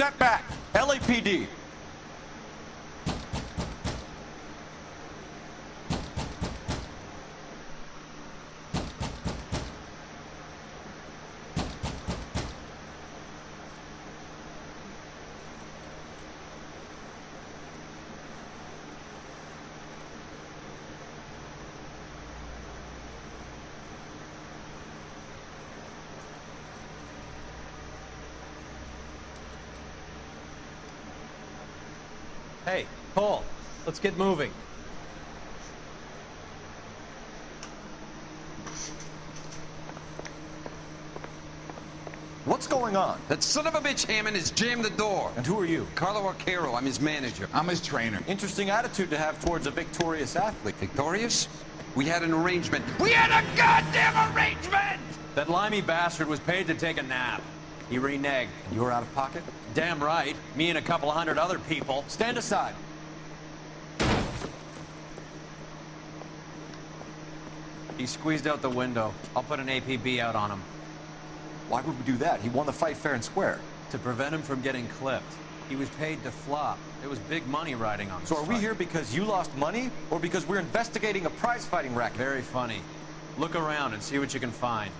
Step back. LAPD. Hey, Cole, let's get moving. What's going on? That son of a bitch Hammond has jammed the door. And who are you? Carlo Arcaro, I'm his manager. I'm his trainer. Interesting attitude to have towards a victorious athlete. Victorious? We had an arrangement. We had a goddamn arrangement! That limey bastard was paid to take a nap. He reneged. And you were out of pocket? Damn right. Me and a couple hundred other people. Stand aside. He squeezed out the window. I'll put an APB out on him. Why would we do that? He won the fight fair and square. To prevent him from getting clipped. He was paid to flop. There was big money riding on this So are we fight. here because you lost money, or because we're investigating a prize-fighting racket? Very funny. Look around and see what you can find.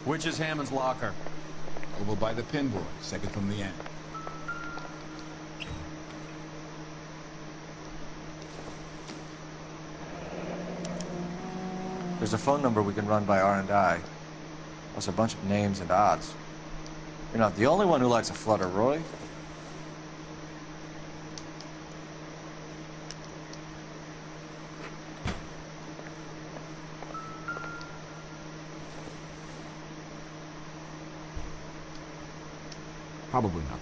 Which is Hammond's locker? Over by the pinboard, second from the end. There's a phone number we can run by R&I. Plus a bunch of names and odds. You're not the only one who likes a flutter, Roy. Probably nothing.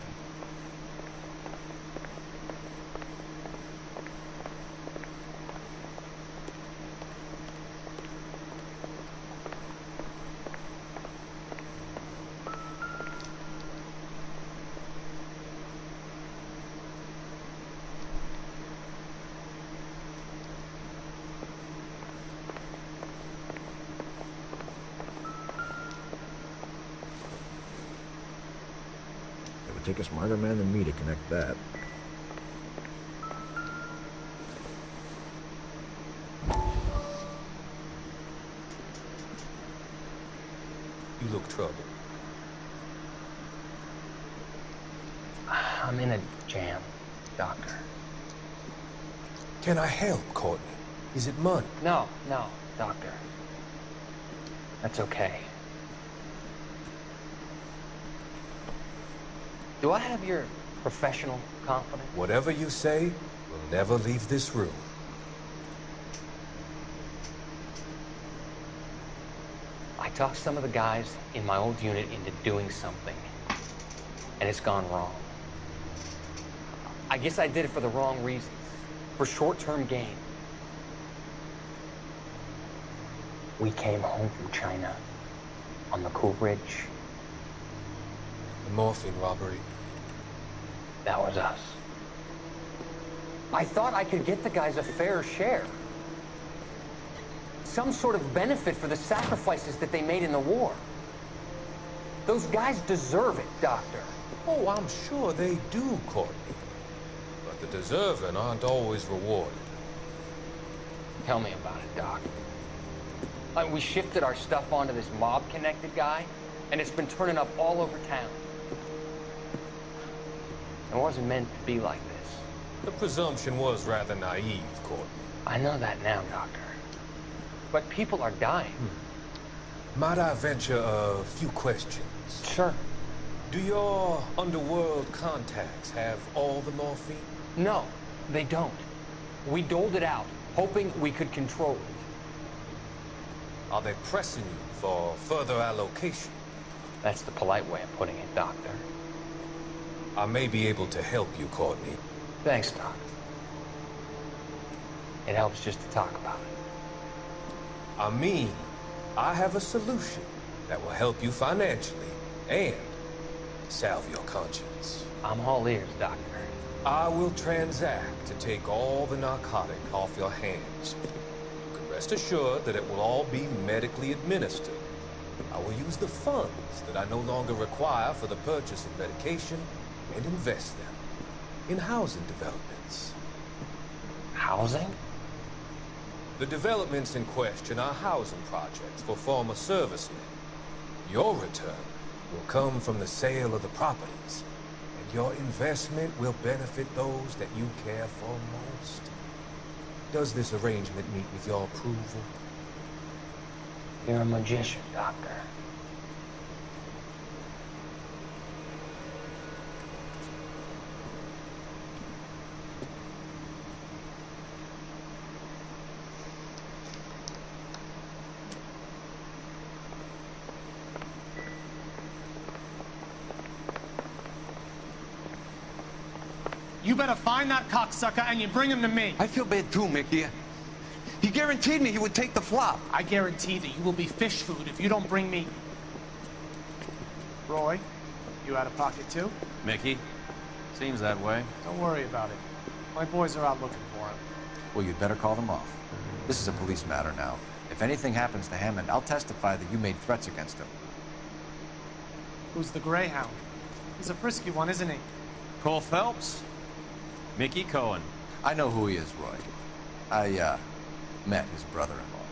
Take a smarter man than me to connect that. You look troubled. I'm in a jam, Doctor. Can I help, Courtney? Is it money? No, Doctor. That's okay. Do I have your professional confidence? Whatever you say will never leave this room. I talked some of the guys in my old unit into doing something, and it's gone wrong. I guess I did it for the wrong reasons, for short-term gain. We came home from China on the Cool Ridge. The morphine robbery. That was us. I thought I could get the guys a fair share. Some sort of benefit for the sacrifices that they made in the war. Those guys deserve it, Doctor. Oh, I'm sure they do, Courtney. But the deserving aren't always rewarded. Tell me about it, Doc. Like, we shifted our stuff onto this mob-connected guy, and it's been turning up all over town. It wasn't meant to be like this. The presumption was rather naive, Courtney. I know that now, Doctor. But people are dying. Might I venture a few questions? Sure. Do your underworld contacts have all the morphine? No, they don't. We doled it out, hoping we could control it. Are they pressing you for further allocation? That's the polite way of putting it, Doctor. I may be able to help you, Courtney. Thanks, Doc. It helps just to talk about it. I mean, I have a solution that will help you financially and salve your conscience. I'm all ears, Doctor. I will transact to take all the narcotic off your hands. You can rest assured that it will all be medically administered. I will use the funds that I no longer require for the purchase of medication and invest them in housing developments. Housing? The developments in question are housing projects for former servicemen. Your return will come from the sale of the properties, and your investment will benefit those that you care for most. Does this arrangement meet with your approval? You're a magician, Doctor. You better find that cocksucker and you bring him to me. I feel bad too, Mickey. He guaranteed me he would take the flop. I guarantee that you will be fish food if you don't bring me... Roy, you out of pocket too? Mickey? Seems that way. Don't worry about it. My boys are out looking for him. Well, you'd better call them off. This is a police matter now. If anything happens to Hammond, I'll testify that you made threats against him. Who's the Greyhound? He's a frisky one, isn't he? Cole Phelps? Mickey Cohen. I know who he is, Roy. I, met his brother-in-law.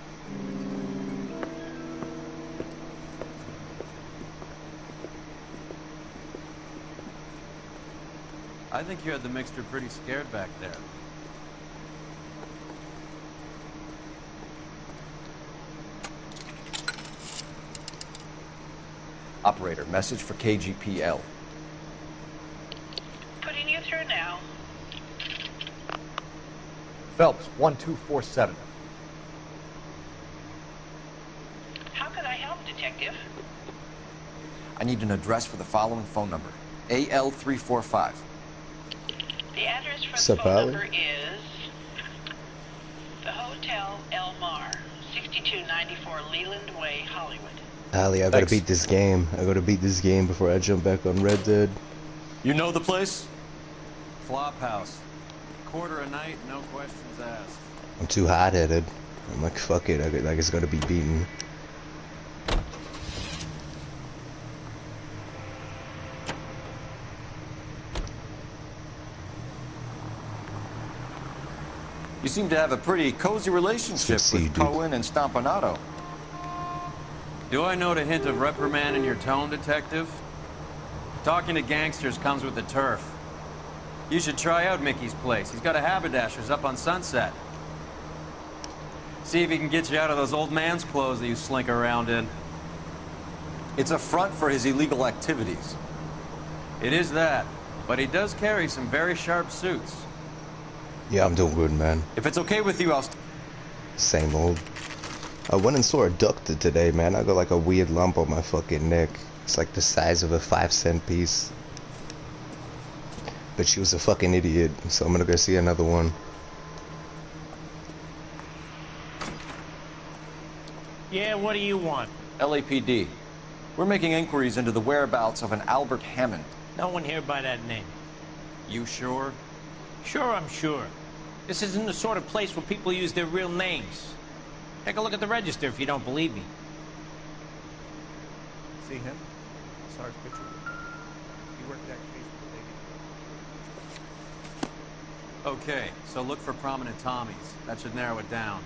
I think you had the mixture pretty scared back there. Operator, message for KGPL. Putting you through now. Phelps, 1247. How can I help, Detective? I need an address for the following phone number. AL345. The address for Sup, the phone Allie? number is the Hotel El Mar, 6294 Leland Way, Hollywood. Allie, I gotta Thanks. beat this game. I gotta beat this game before I jump back on Red Dead. You know the place? Flop house. Quarter a night, no questions asked. I'm too hot-headed. I'm like, fuck it. I just gotta be beaten. You seem to have a pretty cozy relationship see you, with dude. Cohen and Stompanato. Do I note a hint of reprimand in your tone, Detective? Talking to gangsters comes with the turf. You should try out Mickey's place. He's got a haberdasher's up on Sunset. See if he can get you out of those old man's clothes that you slink around in. It's a front for his illegal activities. It is that, but he does carry some very sharp suits. Yeah, I'm doing good, man. If it's okay with you, I'll... Same old. I went and saw a doctor today, man. I got like a weird lump on my fucking neck. It's like the size of a 5-cent piece. But she was a fucking idiot, so I'm gonna go see another one. Yeah, what do you want? LAPD. We're making inquiries into the whereabouts of an Albert Hammond. No one here by that name. You sure? Sure, I'm sure. This isn't the sort of place where people use their real names. Take a look at the register if you don't believe me. See him? Sarge picture. He worked that case with the Okay, so look for prominent Tommies. That should narrow it down.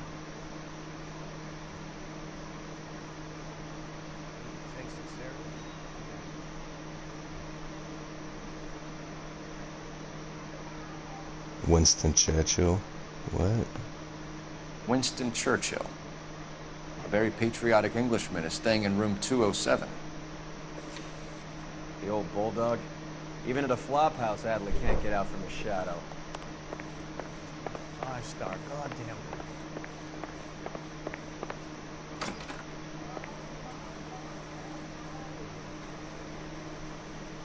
Thanks, Sarah. Winston Churchill? What? Winston Churchill. A very patriotic Englishman is staying in room 207. The old bulldog. Even at a flop house, Adley can't get out from his shadow. 5-star, goddamn.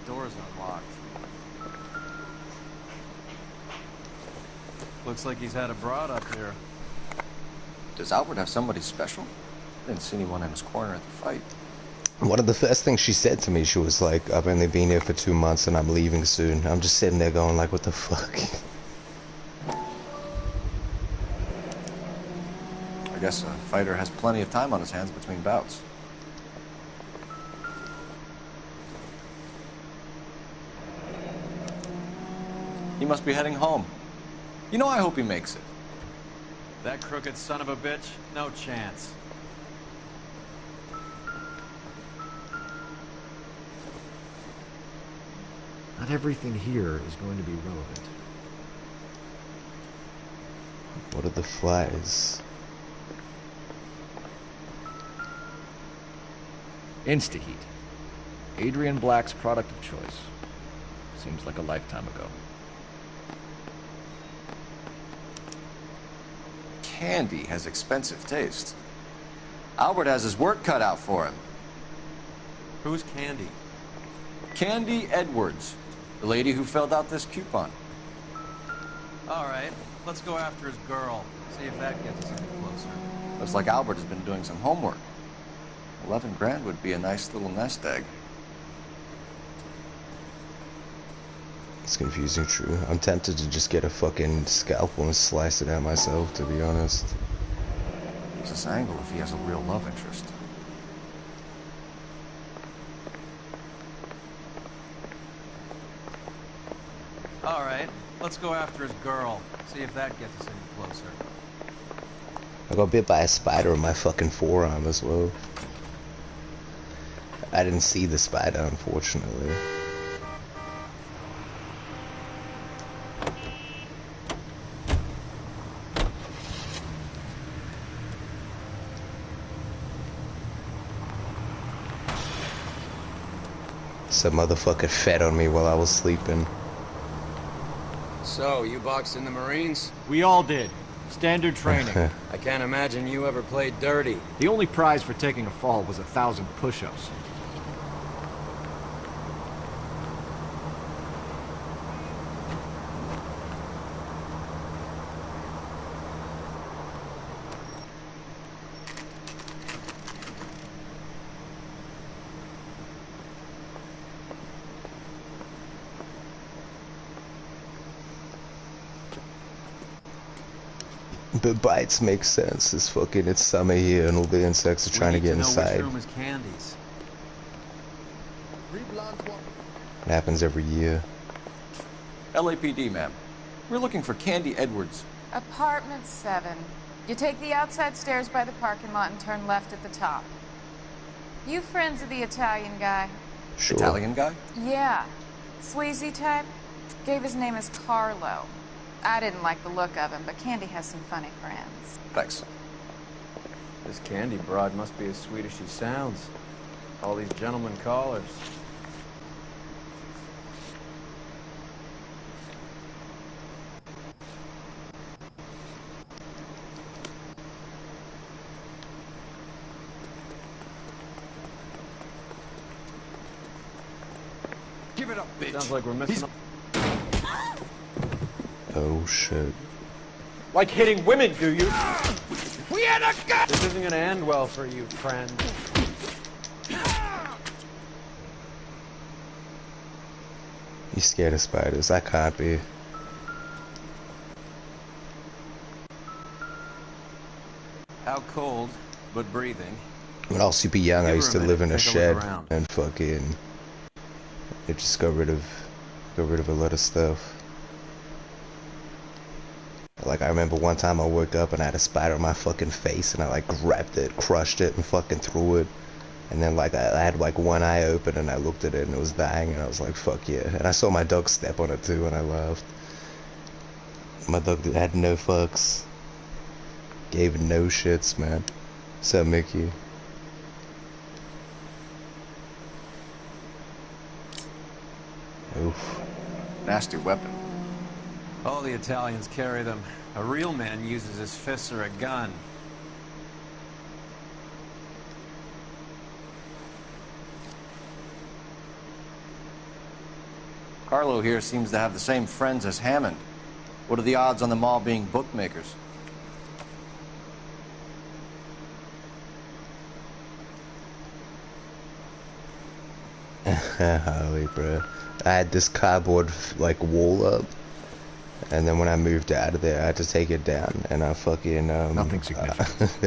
Door's unlocked. Looks like he's had a broad up here. Does Albert have somebody special? I didn't see anyone in his corner at the fight. One of the first things she said to me, she was like, I've only been here for 2 months and I'm leaving soon. I'm just sitting there going like, what the fuck? I guess a fighter has plenty of time on his hands between bouts. He must be heading home. You know, I hope he makes it. That crooked son of a bitch? No chance. Not everything here is going to be relevant. What are the flies? Instaheat. Adrian Black's product of choice. Seems like a lifetime ago. Candy has expensive taste. Albert has his work cut out for him. Who's Candy? Candy Edwards, the lady who filled out this coupon. All right, let's go after his girl. See if that gets us any closer. Looks like Albert has been doing some homework. 11 grand would be a nice little nest egg. It's confusing, true. I'm tempted to just get a fucking scalpel and slice it out myself, to be honest. Use this angle if he has a real love interest. All right, let's go after his girl. See if that gets us any closer. I got bit by a spider on my fucking forearm as well. I didn't see the spider, unfortunately. Some motherfucker fed on me while I was sleeping. So, you boxed in the Marines? We all did. Standard training. I can't imagine you ever played dirty. The only prize for taking a fall was 1,000 push-ups. The bites make sense. It's summer here and all the insects are trying to get inside. Which room is Candy's? It happens every year. LAPD, ma'am. We're looking for Candy Edwards. Apartment 7. You take the outside stairs by the parking lot and turn left at the top. You friends of the Italian guy? Sure. Italian guy? Yeah. Sleazy type? Gave his name as Carlo. I didn't like the look of him, but Candy has some funny friends. Thanks. This Candy broad must be as sweet as she sounds. All these gentlemen callers. Give it up, bitch. Sounds like we're missing. Oh shit. Like hitting women, do you? We had a gun! This isn't gonna end well for you, friend. He's scared of spiders. I can't be. How cold, but breathing. When I was super young, I Give used her to a live in minute, a take a look shed around. and fucking. It just got rid of a lot of stuff. Like, I remember one time I woke up and I had a spider on my fucking face and I like grabbed it, crushed it, and fucking threw it. And then like I had like one eye open and I looked at it and it was dying and I was like, fuck yeah. And I saw my dog step on it too and I laughed. My dog had no fucks. Gave no shits, man. What's up, Mickey? Oof. Nasty weapon. All the Italians carry them. A real man uses his fists or a gun. Carlo here seems to have the same friends as Hammond. What are the odds on them all being bookmakers? Holy bro. I had this cardboard like wall up, and then when I moved out of there I had to take it down, and I fucking Nothing significant.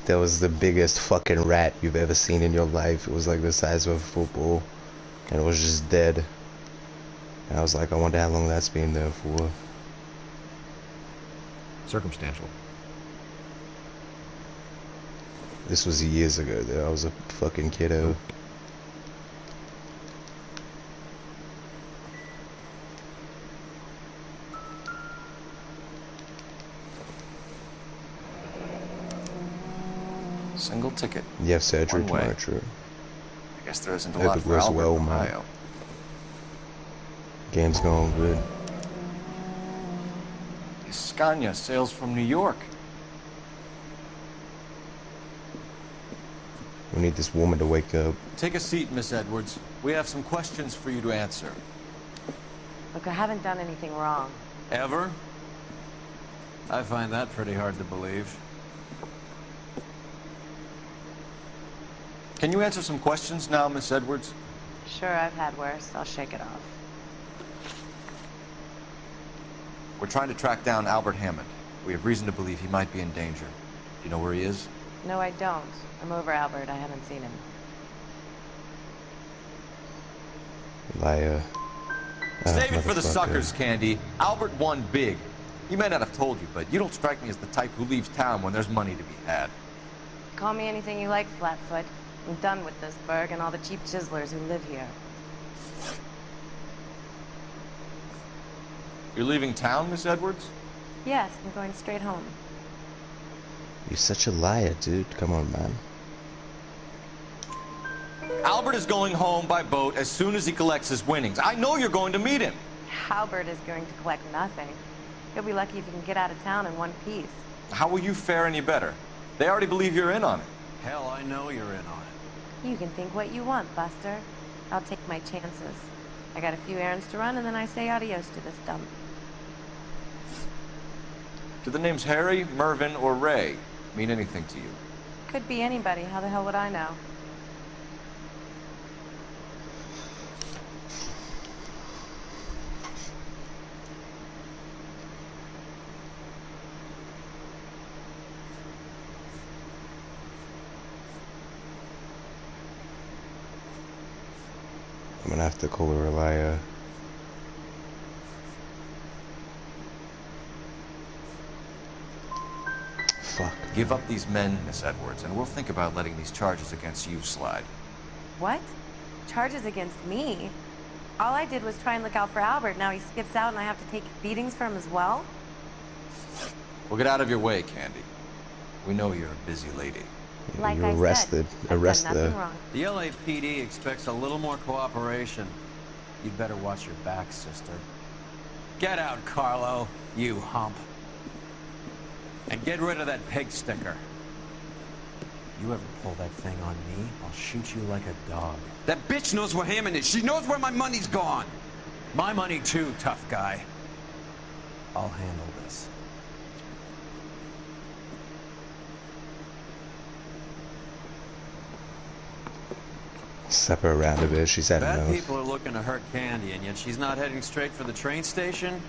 That was the biggest fucking rat you've ever seen in your life. It was like the size of a football and it was just dead. And I was like, I wonder how long that's been there for. Circumstantial. This was years ago, though. I was a fucking kiddo. Single ticket. You have surgery One way. tomorrow, true. I guess there isn't a Hope lot it for goes Albert well, in man. Ohio. Game's going good. Scania sails from New York. We need this woman to wake up. Take a seat, Miss Edwards. We have some questions for you to answer. Look, I haven't done anything wrong. Ever? I find that pretty hard to believe. Can you answer some questions now, Miss Edwards? Sure, I've had worse. I'll shake it off. We're trying to track down Albert Hammond. We have reason to believe he might be in danger. Do you know where he is? No, I don't. I'm over Albert. I haven't seen him. Liar. Save it for the Motherfucker. suckers, Candy. Albert won big. He may not have told you, but you don't strike me as the type who leaves town when there's money to be had. Call me anything you like, Flatfoot. I'm done with this burg and all the cheap chiselers who live here. You're leaving town, Miss Edwards? Yes, I'm going straight home. You're such a liar, dude. Come on, man. Albert is going home by boat as soon as he collects his winnings. I know you're going to meet him. Albert is going to collect nothing. He'll be lucky if he can get out of town in one piece. How will you fare any better? They already believe you're in on it. Hell, I know you're in on it. You can think what you want, Buster. I'll take my chances. I got a few errands to run, and then I say adios to this dump. Do the names Harry, Mervyn, or Ray mean anything to you? Could be anybody. How the hell would I know? I'm gonna have to call her a liar. Fuck. Give up these men, Miss Edwards, and we'll think about letting these charges against you slide. What? Charges against me? All I did was try and look out for Albert. Now he skips out and I have to take beatings for him as well? We'll get out of your way, Candy. We know you're a busy lady. Like You're I said, arrested. I've Arrest done nothing her. wrong. The LAPD expects a little more cooperation. You'd better watch your back, sister. Get out, Carlo, you hump. And get rid of that pig sticker. You ever pull that thing on me, I'll shoot you like a dog. That bitch knows where Hammond is. She knows where my money's gone. My money too, tough guy. I'll handle this. Step her around a bit. She's had Bad enough. people are looking to hurt Candy, and yet she's not heading straight for the train station?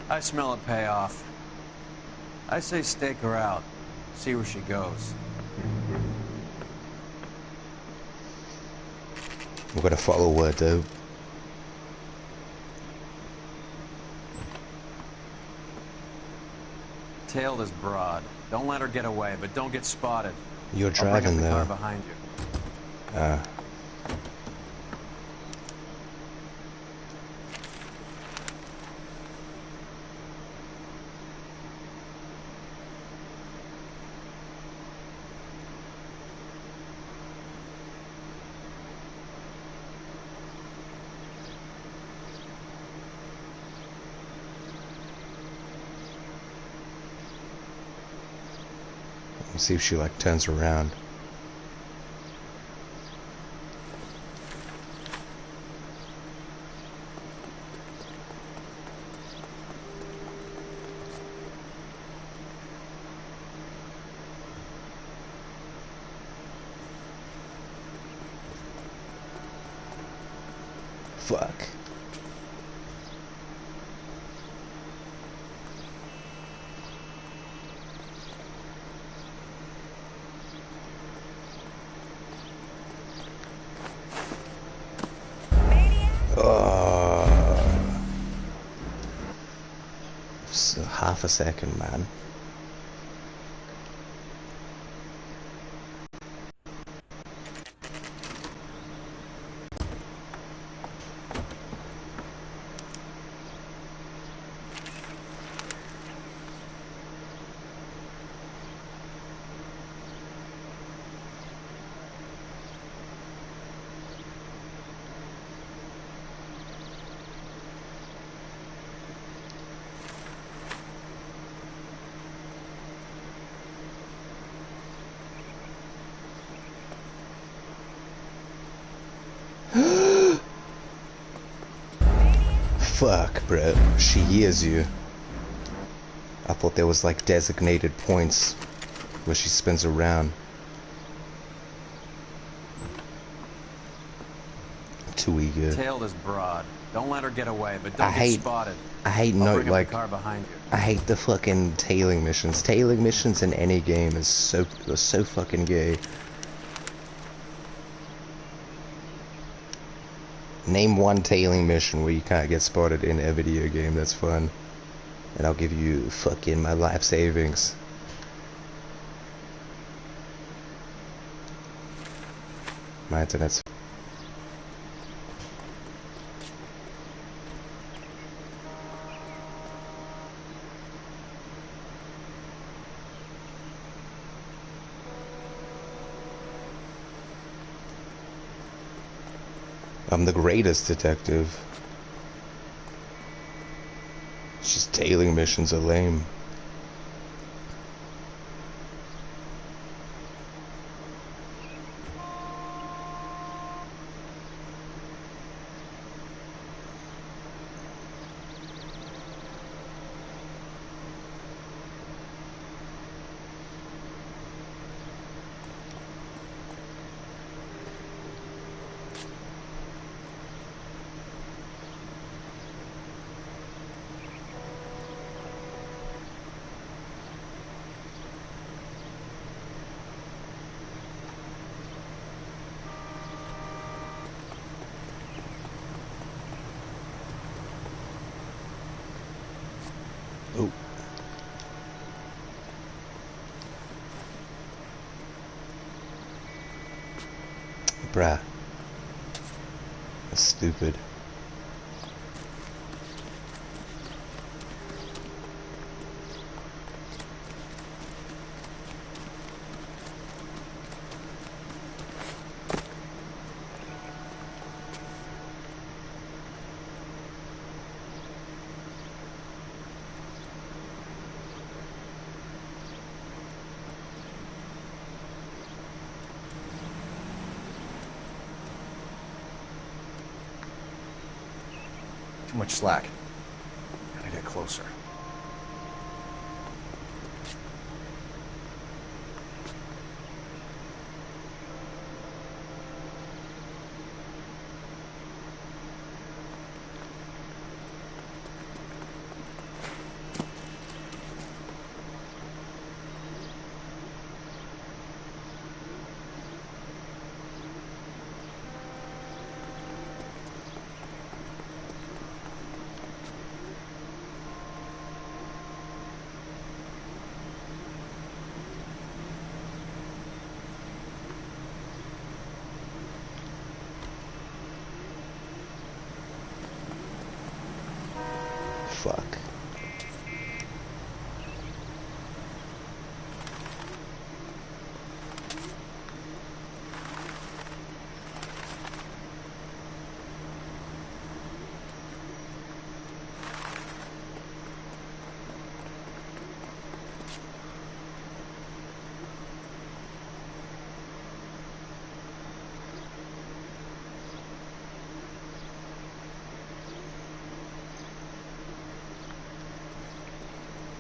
I smell a payoff. I say stake her out. See where she goes. We're gonna follow her, dude. Tail this broad. Don't let her get away, but don't get spotted. You're I'll bring driving up the car there. behind you. Let's see if she like turns around. Fuck. second, man. Fuck, bro. She hears you. I thought there was like designated points where she spins around. Too eager. Tail this broad. Don't let her get away, but don't get spotted. I hate I'll no bring up like the car behind you. I hate the fucking tailing missions. Tailing missions in any game is so fucking gay. Name one tailing mission where you can't get spotted in a video game. That's fun. And I'll give you fucking my life savings. My internet's... I'm the greatest detective. It's just tailing missions are lame. Oh. Bruh. That's stupid. Too much slack. Gotta get closer. Fuck.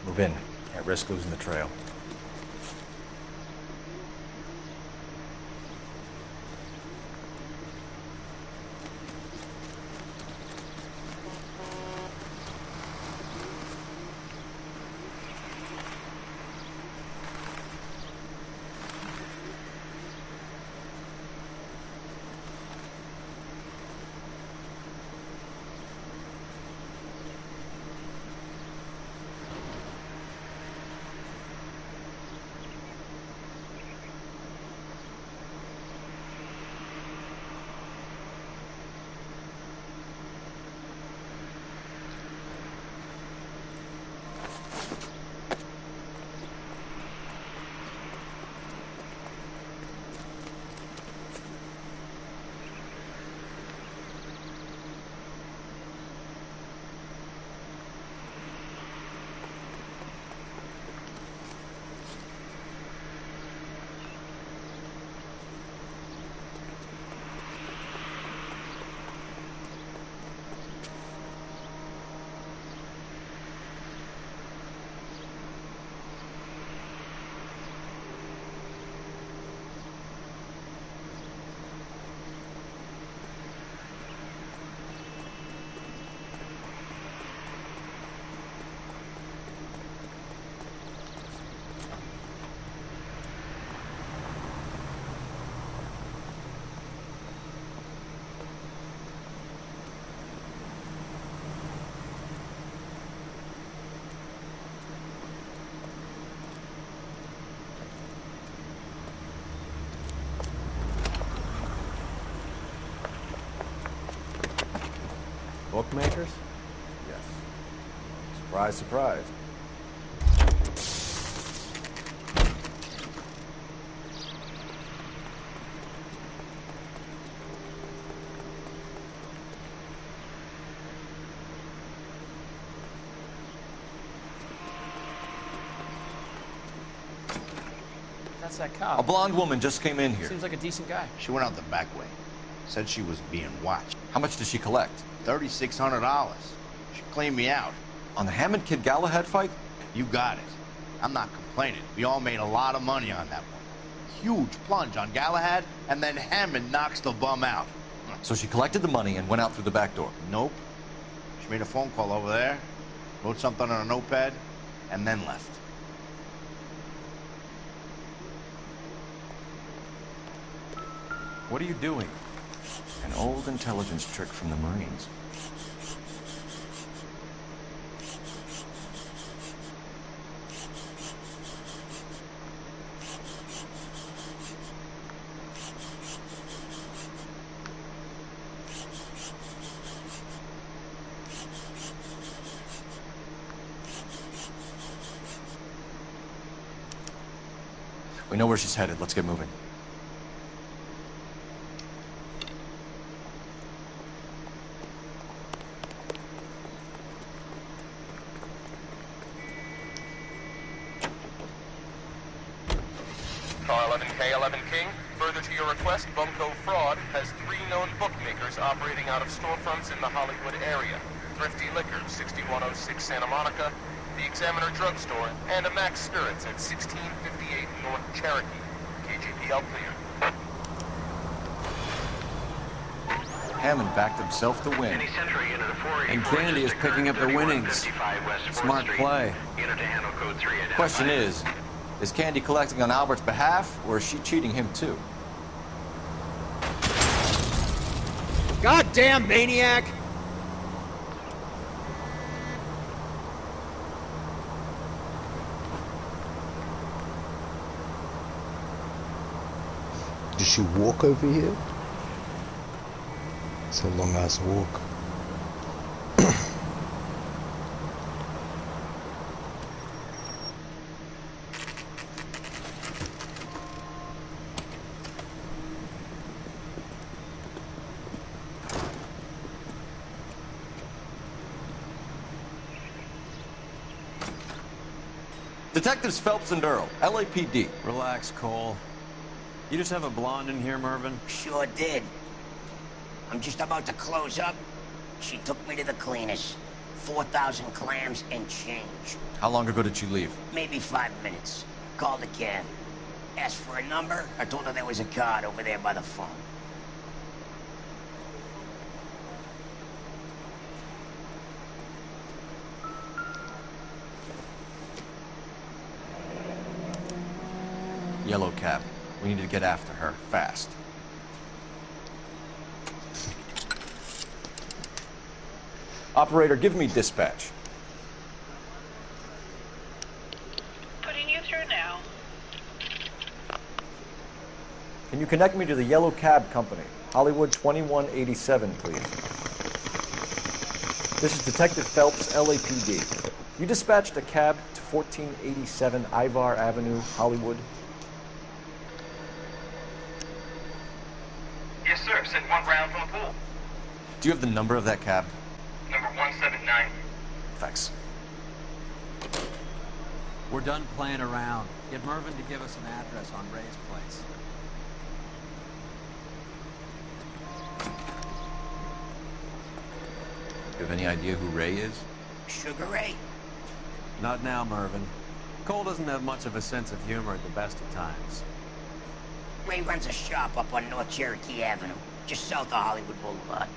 Move in. Can't risk losing the trail. Bookmakers? Yes. Surprise, surprise. That's that cop. A blonde woman just came in here. Seems like a decent guy. She went out the back way. Said she was being watched. How much did she collect? $3,600. She cleaned me out. On the Hammond Kid Galahad fight? You got it. I'm not complaining. We all made a lot of money on that one. Huge plunge on Galahad, and then Hammond knocks the bum out. So she collected the money and went out through the back door? Nope. She made a phone call over there, wrote something on a notepad, and then left. What are you doing? An old intelligence trick from the Marines. We know where she's headed. Let's get moving. Car 11K, 11 King. Further to your request, Bumco Fraud has 3 known bookmakers operating out of storefronts in the Hollywood area. Thrifty Liquor, 6106 Santa Monica, the Examiner Drugstore, and a Max Spirits at 1658 North Cherokee. KGPL clear. Hammond backed himself to win. And Candy is picking up the winnings. Smart play. Question is Candy collecting on Albert's behalf, or is she cheating him too? Goddamn maniac! Did she walk over here? It's a long ass walk. Detectives Phelps and Earl, LAPD. Relax, Cole. You just have a blonde in here, Mervyn? Sure did. I'm just about to close up. She took me to the cleaners. 4,000 clams and change. How long ago did you leave? Maybe 5 minutes. Called a cab. Asked for a number. I told her there was a card over there by the phone. Yellow cab. We need to get after her, fast. Operator, give me dispatch. Putting you through now. Can you connect me to the Yellow Cab Company? Hollywood 2187, please. This is Detective Phelps, LAPD. You dispatched a cab to 1487 Ivar Avenue, Hollywood. Yes, sir. Sent one round from the pool. Do you have the number of that cab? Number 179. Thanks. We're done playing around. Get Mervyn to give us an address on Ray's place. You have any idea who Ray is? Sugar Ray? Not now, Mervyn. Cole doesn't have much of a sense of humor at the best of times. Ray runs a shop up on North Cherokee Avenue, just south of Hollywood Boulevard.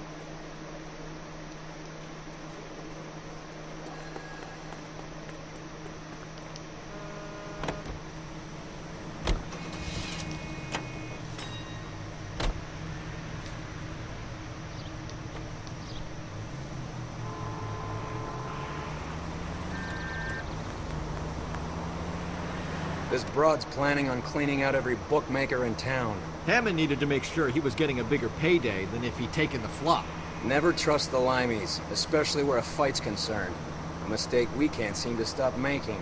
This broad's planning on cleaning out every bookmaker in town. Hammond needed to make sure he was getting a bigger payday than if he'd taken the flop. Never trust the limeys, especially where a fight's concerned. A mistake we can't seem to stop making.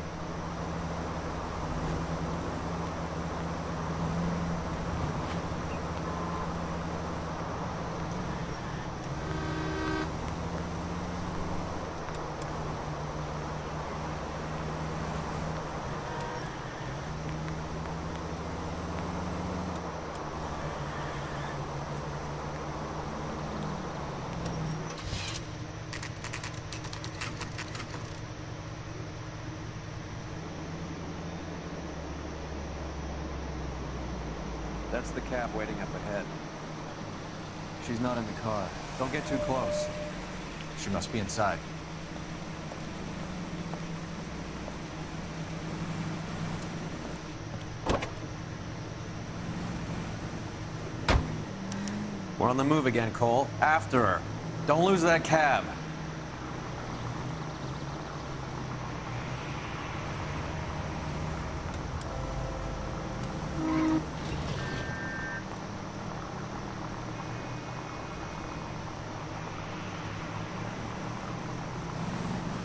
That's the cab waiting up ahead. She's not in the car. Don't get too close. She must be inside. We're on the move again, Cole. After her. Don't lose that cab.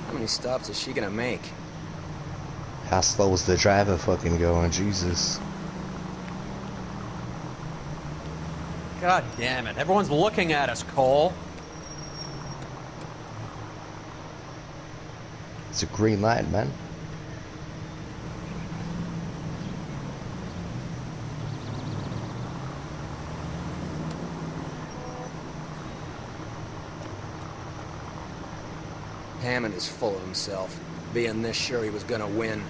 How many stops is she gonna make? How slow is the driver fucking going? Jesus. God damn it. Everyone's looking at us, Cole. It's a green light, man. Hammond is full of himself, being this sure he was gonna win.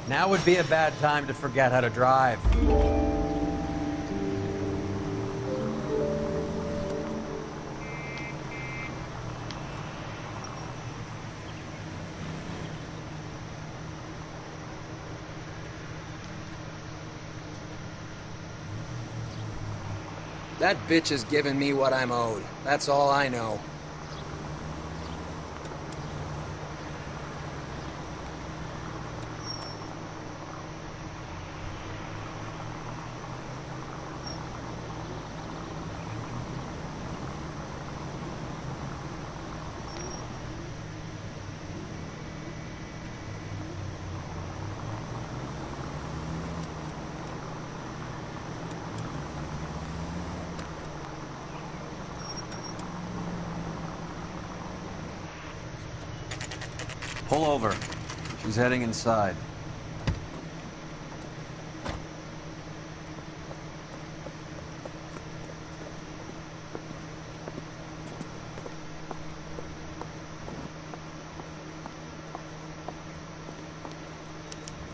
Now would be a bad time to forget how to drive. That bitch is giving me what I'm owed. That's all I know. Pull over. She's heading inside.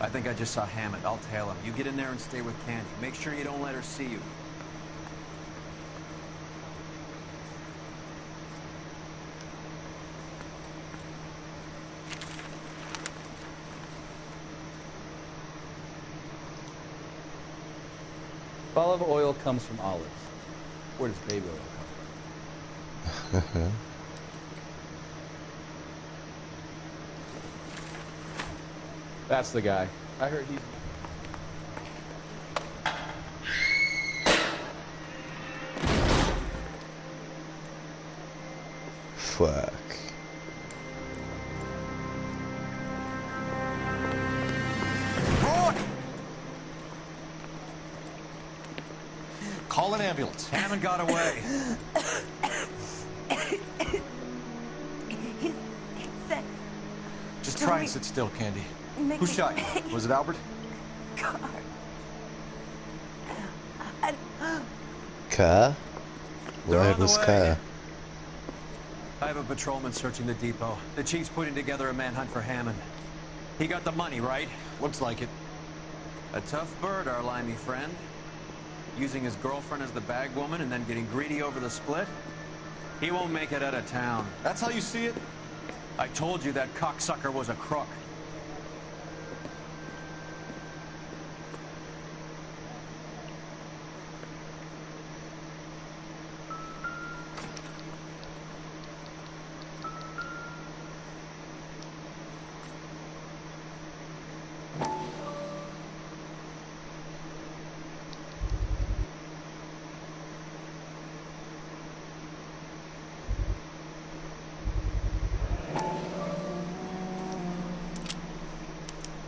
I think I just saw Hammond. I'll tail him. You get in there and stay with Candy. Make sure you don't let her see you. Olive oil comes from olives. Where does baby oil come from? That's the guy. I heard he's... Fuck. Call an ambulance. Hammond got away. Just try and sit still, Candy. Who shot you? Was it Albert? Car? Where was car? I have a patrolman searching the depot. The chief's putting together a manhunt for Hammond. He got the money, right? Looks like it. A tough bird, our limey friend. Using his girlfriend as the bag woman and then getting greedy over the split. He won't make it out of town. That's how you see it? I told you that cocksucker was a crook.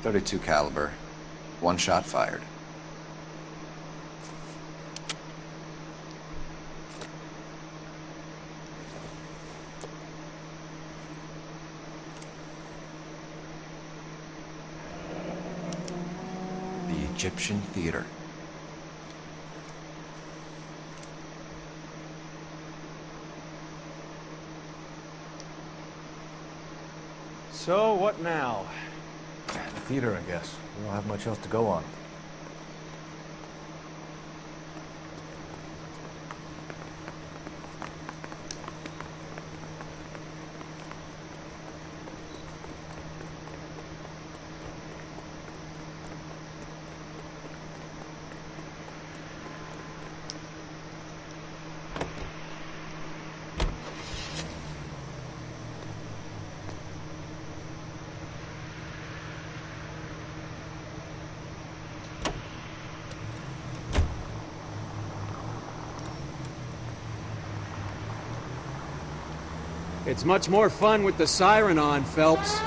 .32 caliber. One shot fired. The Egyptian Theater. So, what now? The theater, I guess. We don't have much else to go on. It's much more fun with the siren on, Phelps.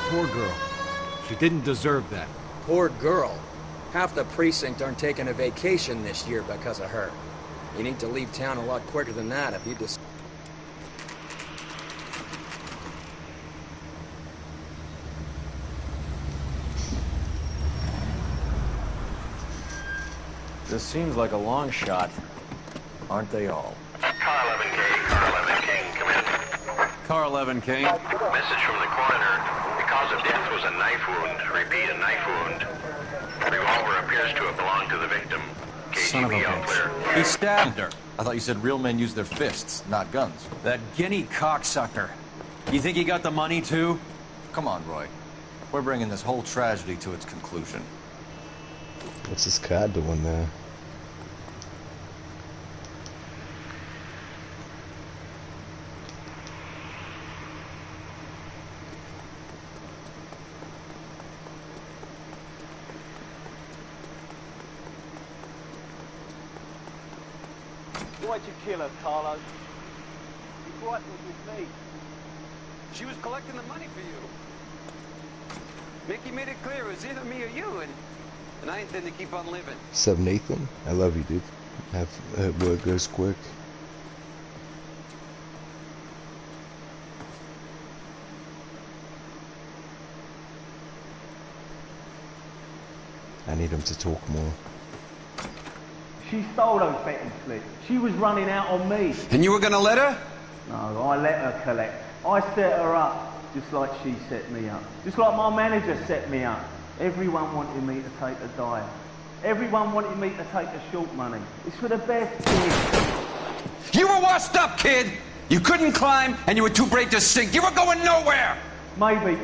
Poor girl. She didn't deserve that. Poor girl. Half the precinct aren't taking a vacation this year because of her. You need to leave town a lot quicker than that if you just... This seems like a long shot. Aren't they all? Car 11K, Car 11 King, come in. Car 11 King. Message from the coroner. The cause of death was a knife wound. Repeat, a knife wound. Revolver appears to have belonged to the victim. Son of a KGB all clear. bitch. He stabbed her. I thought you said real men use their fists, not guns. That guinea cocksucker. You think he got the money, too? Come on, Roy. We're bringing this whole tragedy to its conclusion. What's this car doing there? Why'd you kill her, Carlo? You frightened with me. She was collecting the money for you. Mickey made it clear it was either me or you, and I intend to keep on living. What's up, Nathan? I love you, dude. Have word goes quick. I need him to talk more. She stole those betting slips. She was running out on me. And you were gonna let her? No, I let her collect. I set her up, just like she set me up. Just like my manager set me up. Everyone wanted me to take the dive. Everyone wanted me to take the short money. It's for the best kid. You were washed up, kid! You couldn't climb, and you were too brave to sink. You were going nowhere! Maybe,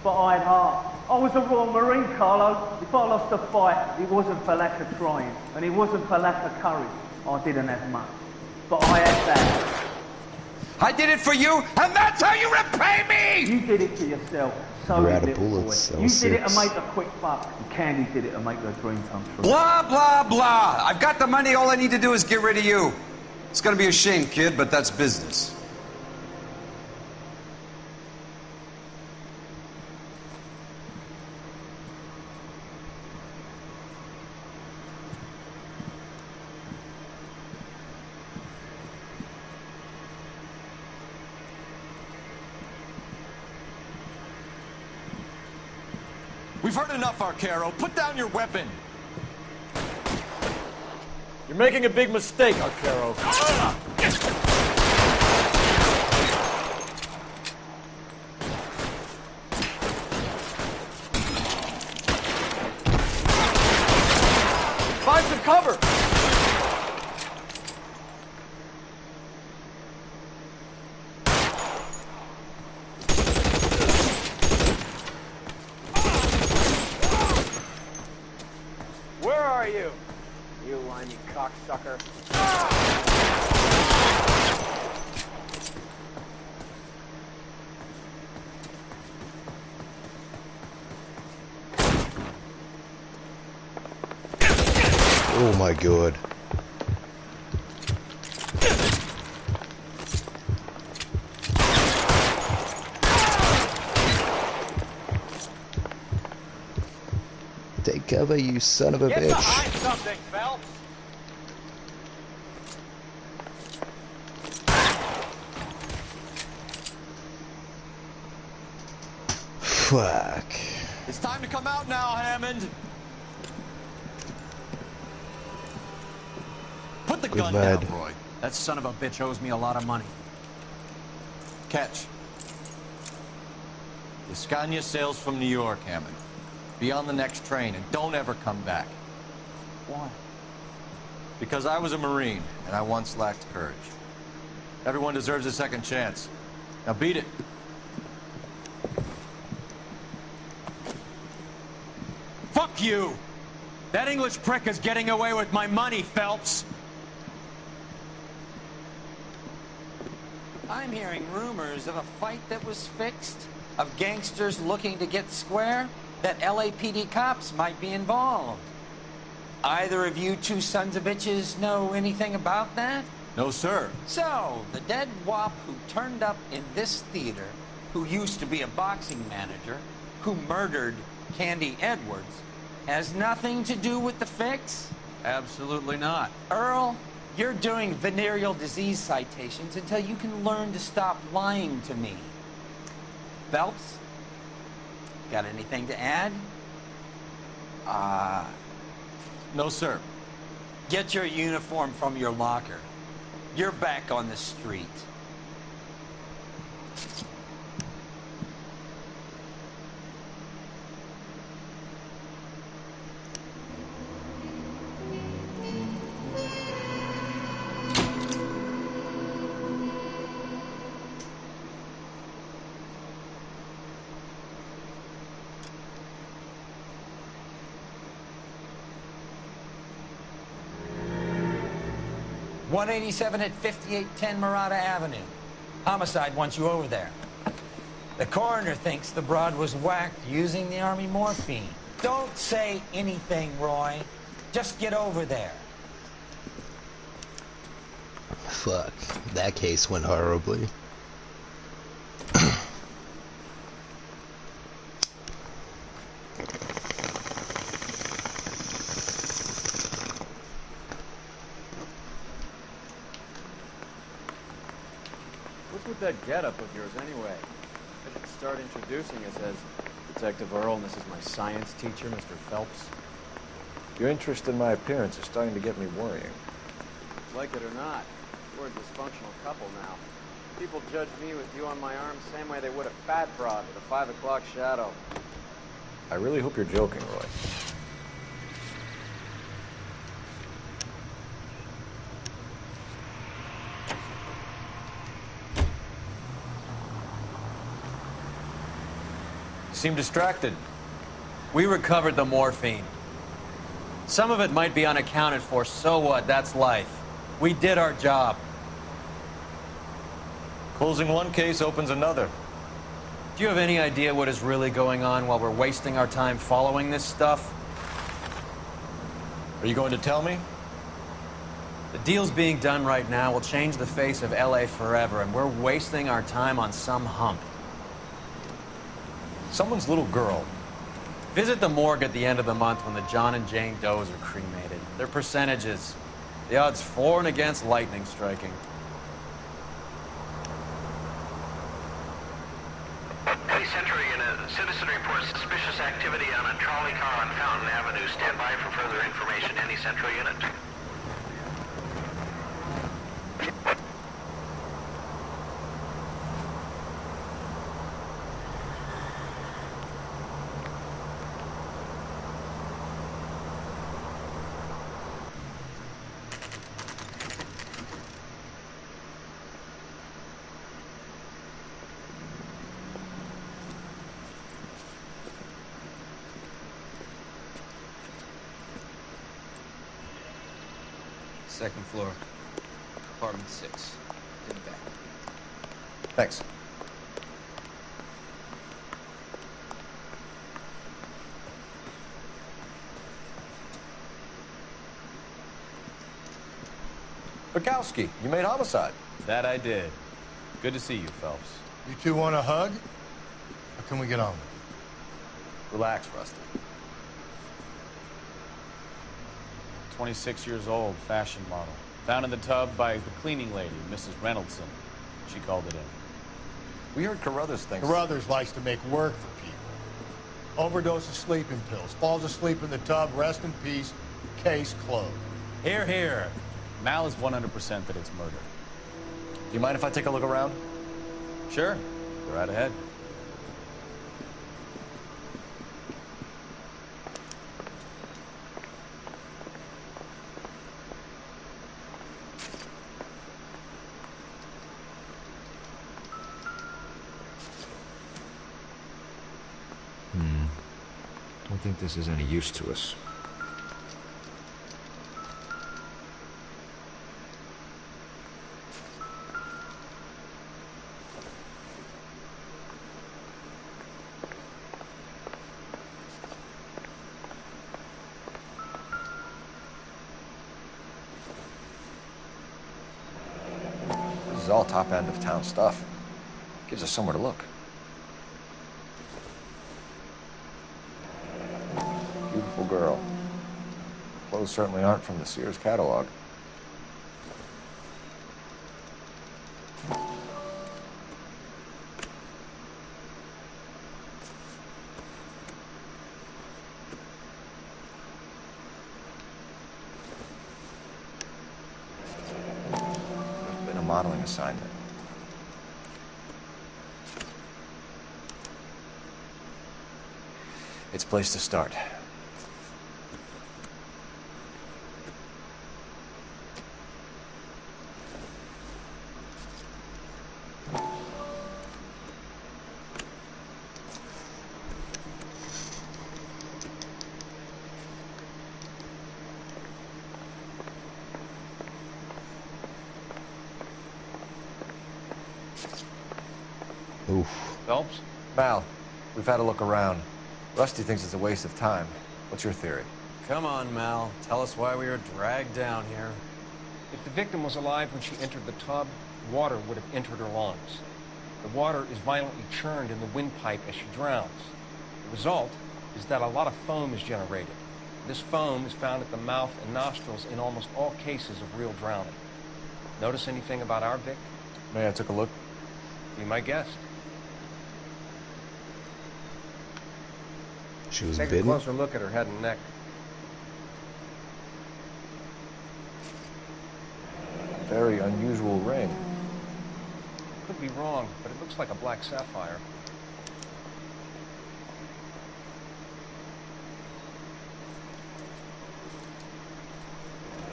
but I had heart. I was a Royal Marine, Carlo. If I lost a fight, it wasn't for lack of trying, and it wasn't for lack of courage. I didn't have much, but I had that. I did it for you, and that's how you repay me! You did it for yourself. So You're did out of little bullets, boy. You did it to 06. make a quick buck, and Candy did it to make her dream come true. Blah, blah, blah. I've got the money. All I need to do is get rid of you. It's gonna be a shame, kid, but that's business. We've heard enough, Arcaro. Put down your weapon. You're making a big mistake, Arcaro. Find some cover! Where are you? You limey cocksucker. Oh my god. Take cover, you son of a Get bitch. behind something, Phelps! Fuck. It's time to come out now, Hammond. Put the gun lad. down, Roy. That son of a bitch owes me a lot of money. Catch. The Scania sails from New York, Hammond. Be on the next train and don't ever come back. Why? Because I was a Marine and I once lacked courage. Everyone deserves a second chance. Now beat it. Fuck you! That English prick is getting away with my money, Phelps! I'm hearing rumors of a fight that was fixed, of gangsters looking to get square, that LAPD cops might be involved. Either of you two sons of bitches know anything about that? No, sir. So, the dead wop who turned up in this theater, who used to be a boxing manager, who murdered Candy Edwards, has nothing to do with the fix? Absolutely not. Earl, you're doing venereal disease citations until you can learn to stop lying to me. Phelps, got anything to add? No, sir. Get your uniform from your locker. You're back on the street. .187 at 5810 Murata Avenue. Homicide wants you over there. The coroner thinks the broad was whacked using the Army morphine. Don't say anything, Roy. Just get over there. Fuck. That case went horribly. What's with that getup of yours anyway? I should start introducing us as Detective Earl, and this is my science teacher, Mr. Phelps. Your interest in my appearance is starting to get me worrying. Like it or not, we're a dysfunctional couple now. People judge me with you on my arm the same way they would a fat broad with a 5 o'clock shadow. I really hope you're joking, Roy. You seem distracted. We recovered the morphine. Some of it might be unaccounted for, so what? That's life. We did our job. Closing one case opens another. Do you have any idea what is really going on while we're wasting our time following this stuff? Are you going to tell me? The deals being done right now will change the face of LA forever, and we're wasting our time on some hump. Someone's little girl. Visit the morgue at the end of the month when the John and Jane Does are cremated. Their percentages. The odds for and against lightning striking. Hey, Century, a citizen reports suspicious activity on a trolley car on Fountain Avenue. Stand by for further information. Any Central unit? Second floor. Apartment 6. In the back. Thanks. Bukowski, you made homicide. That I did. Good to see you, Phelps. You two want a hug? Or can we get on with it? Relax, Rusty. 26 years old, fashion model. Found in the tub by the cleaning lady, Mrs. Reynoldson. She called it in. We heard Carruthers thinks... Carruthers likes to make work for people. Overdose of sleeping pills. Falls asleep in the tub. Rest in peace. Case closed. Here, here. Mal is 100% that it's murder. Do you mind if I take a look around? Sure. Go right ahead. Don't think this is any use to us. This is all top end of town stuff. Gives us somewhere to look. Beautiful girl. Clothes certainly aren't from the Sears catalog. There's been a modeling assignment. It's a place to start. Oof. Phelps? Mal, we've had a look around. Rusty thinks it's a waste of time. What's your theory? Come on, Mal. Tell us why we were dragged down here. If the victim was alive when she entered the tub, water would have entered her lungs. The water is violently churned in the windpipe as she drowns. The result is that a lot of foam is generated. This foam is found at the mouth and nostrils in almost all cases of real drowning. Notice anything about our Vic? May I take a look? Be my guest. She was Take bitten? a closer look at her head and neck. Very unusual ring. Could be wrong, but it looks like a black sapphire.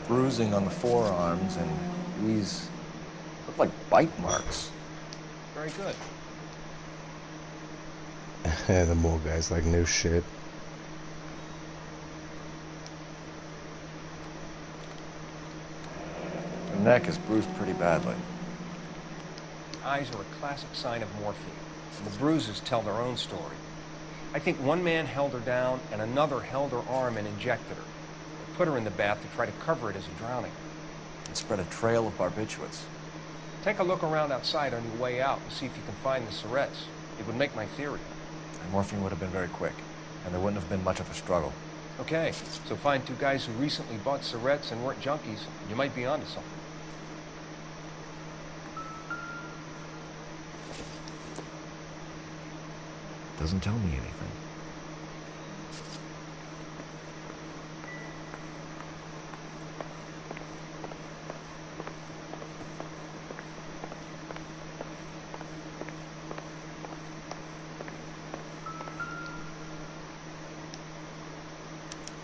Bruising on the forearms, and these look like bite marks. Very good. The more guys like no shit. The neck is bruised pretty badly. Eyes are a classic sign of morphine, and the bruises tell their own story. I think one man held her down, and another held her arm and injected her. They put her in the bath to try to cover it as a drowning. It spread a trail of barbiturates. Take a look around outside on your way out and see if you can find the syrettes. It would make my theory. And morphine would have been very quick, and there wouldn't have been much of a struggle. Okay, so find two guys who recently bought syrettes and weren't junkies. You might be onto something. Doesn't tell me anything.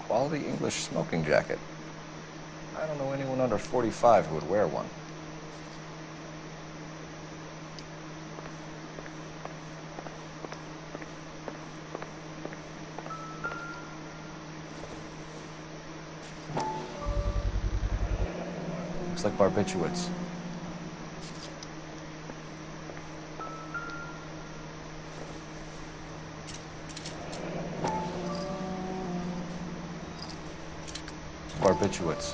Quality English smoking jacket. I don't know anyone under 45 who would wear one. Looks like barbiturates. Barbiturates.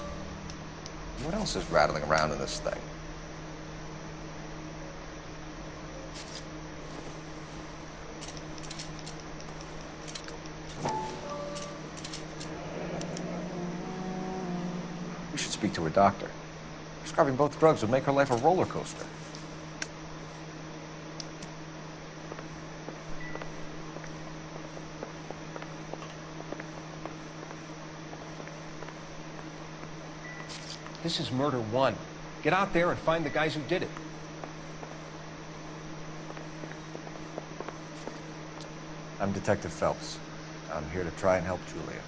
What else is rattling around in this thing? We should speak to her doctor. Prescribing both drugs would make her life a roller coaster. This is murder one. Get out there and find the guys who did it. I'm Detective Phelps. I'm here to try and help Julia.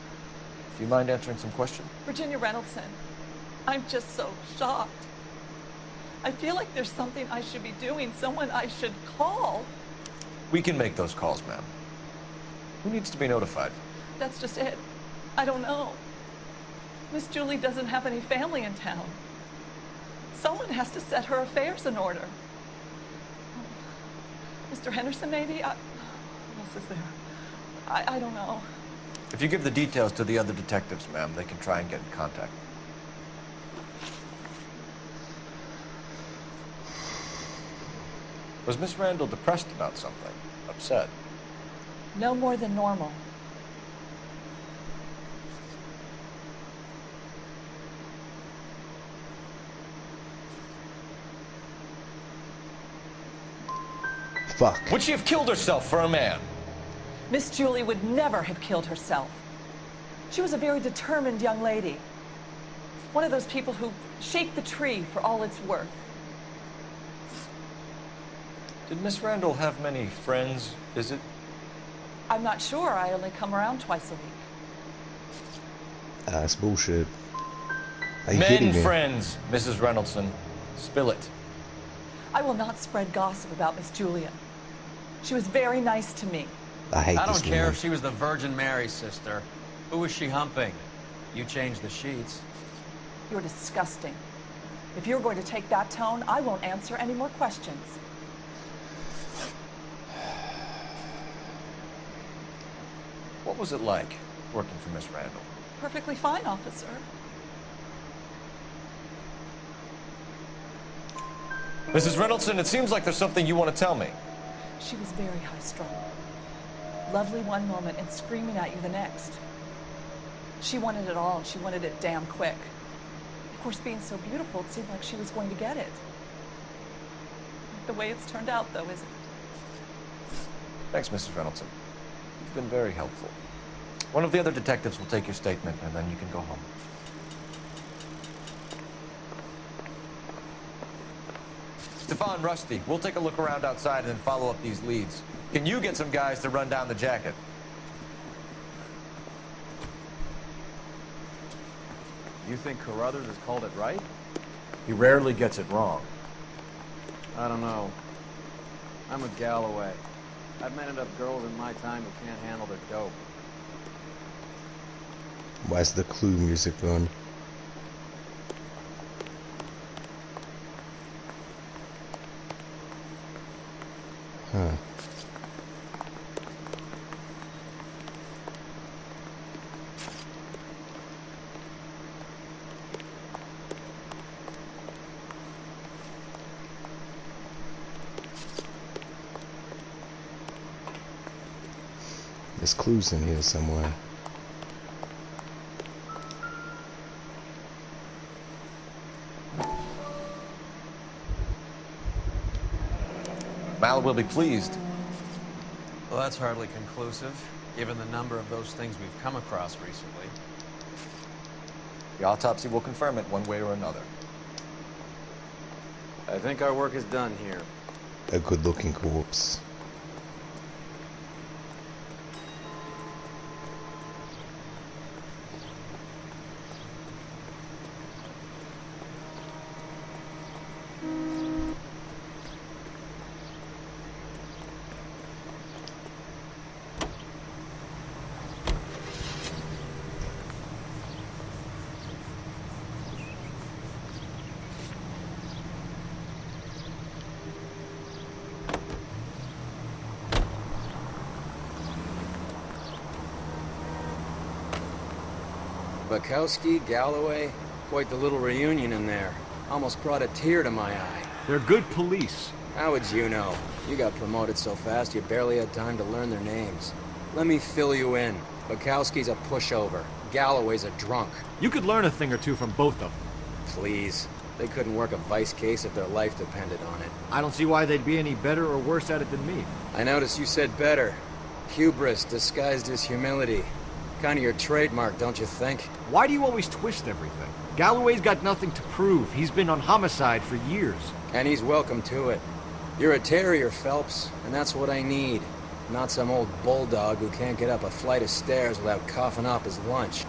Do you mind answering some questions? Virginia Reynoldson, I'm just so shocked. I feel like there's something I should be doing, someone I should call. We can make those calls, ma'am. Who needs to be notified? That's just it. I don't know. Miss Julie doesn't have any family in town. Someone has to set her affairs in order. Mr. Henderson, maybe? Who else is there? I don't know. If you give the details to the other detectives, ma'am, they can try and get in contact. Was Miss Randall depressed about something? Upset? No more than normal. Fuck. Would she have killed herself for a man? Miss Julie would never have killed herself. She was a very determined young lady. One of those people who shake the tree for all it's worth. Did Miss Randall have many friends visit? I'm not sure. I only come around twice a week. That's bullshit. Are you Men kidding me? friends, Mrs. Reynoldson. Spill it. I will not spread gossip about Miss Julia. She was very nice to me. I don't care if she was the Virgin Mary's sister. Who was she humping? You changed the sheets. You're disgusting. If you're going to take that tone, I won't answer any more questions. What was it like working for Miss Randall? Perfectly fine, officer. Mrs. Reynoldson, it seems like there's something you want to tell me. She was very high-strung. Lovely one moment and screaming at you the next. She wanted it all, and she wanted it damn quick. Of course, being so beautiful, it seemed like she was going to get it. Not the way it's turned out, though, is it? Thanks, Mrs. Reynoldson. You've been very helpful. One of the other detectives will take your statement, and then you can go home. Stefan, Rusty, we'll take a look around outside and then follow up these leads. Can you get some guys to run down the jacket? You think Carruthers has called it right? He rarely gets it wrong. I don't know. I'm with Galloway. I've met enough girls in my time who can't handle their dope. Why's the Clue music on? Huh. There's clues in here somewhere. Mallet will be pleased. Well, that's hardly conclusive, given the number of those things we've come across recently. The autopsy will confirm it one way or another. I think our work is done here. A good-looking corpse. Bukowski, Galloway, quite the little reunion in there. Almost brought a tear to my eye. They're good police. How would you know? You got promoted so fast you barely had time to learn their names. Let me fill you in. Bukowski's a pushover. Galloway's a drunk. You could learn a thing or two from both of them. Please. They couldn't work a vice case if their life depended on it. I don't see why they'd be any better or worse at it than me. I noticed you said better. Hubris disguised as humility. Kind of your trademark, don't you think? Why do you always twist everything? Galloway's got nothing to prove. He's been on homicide for years. And he's welcome to it. You're a terrier, Phelps, and that's what I need. Not some old bulldog who can't get up a flight of stairs without coughing up his lunch.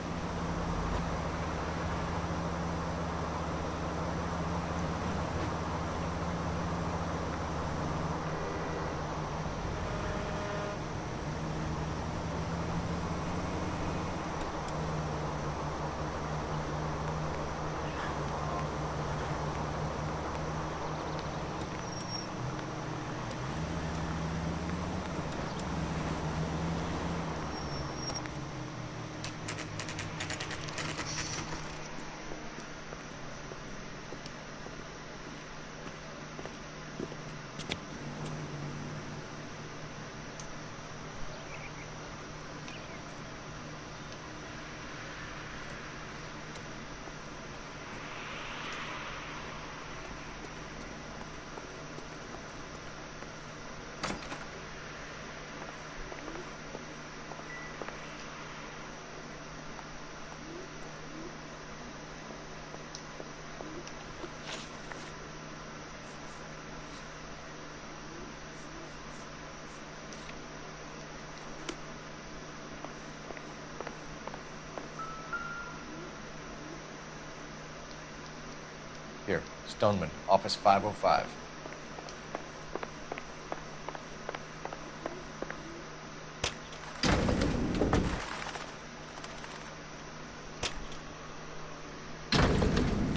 Here, Stoneman, office 505.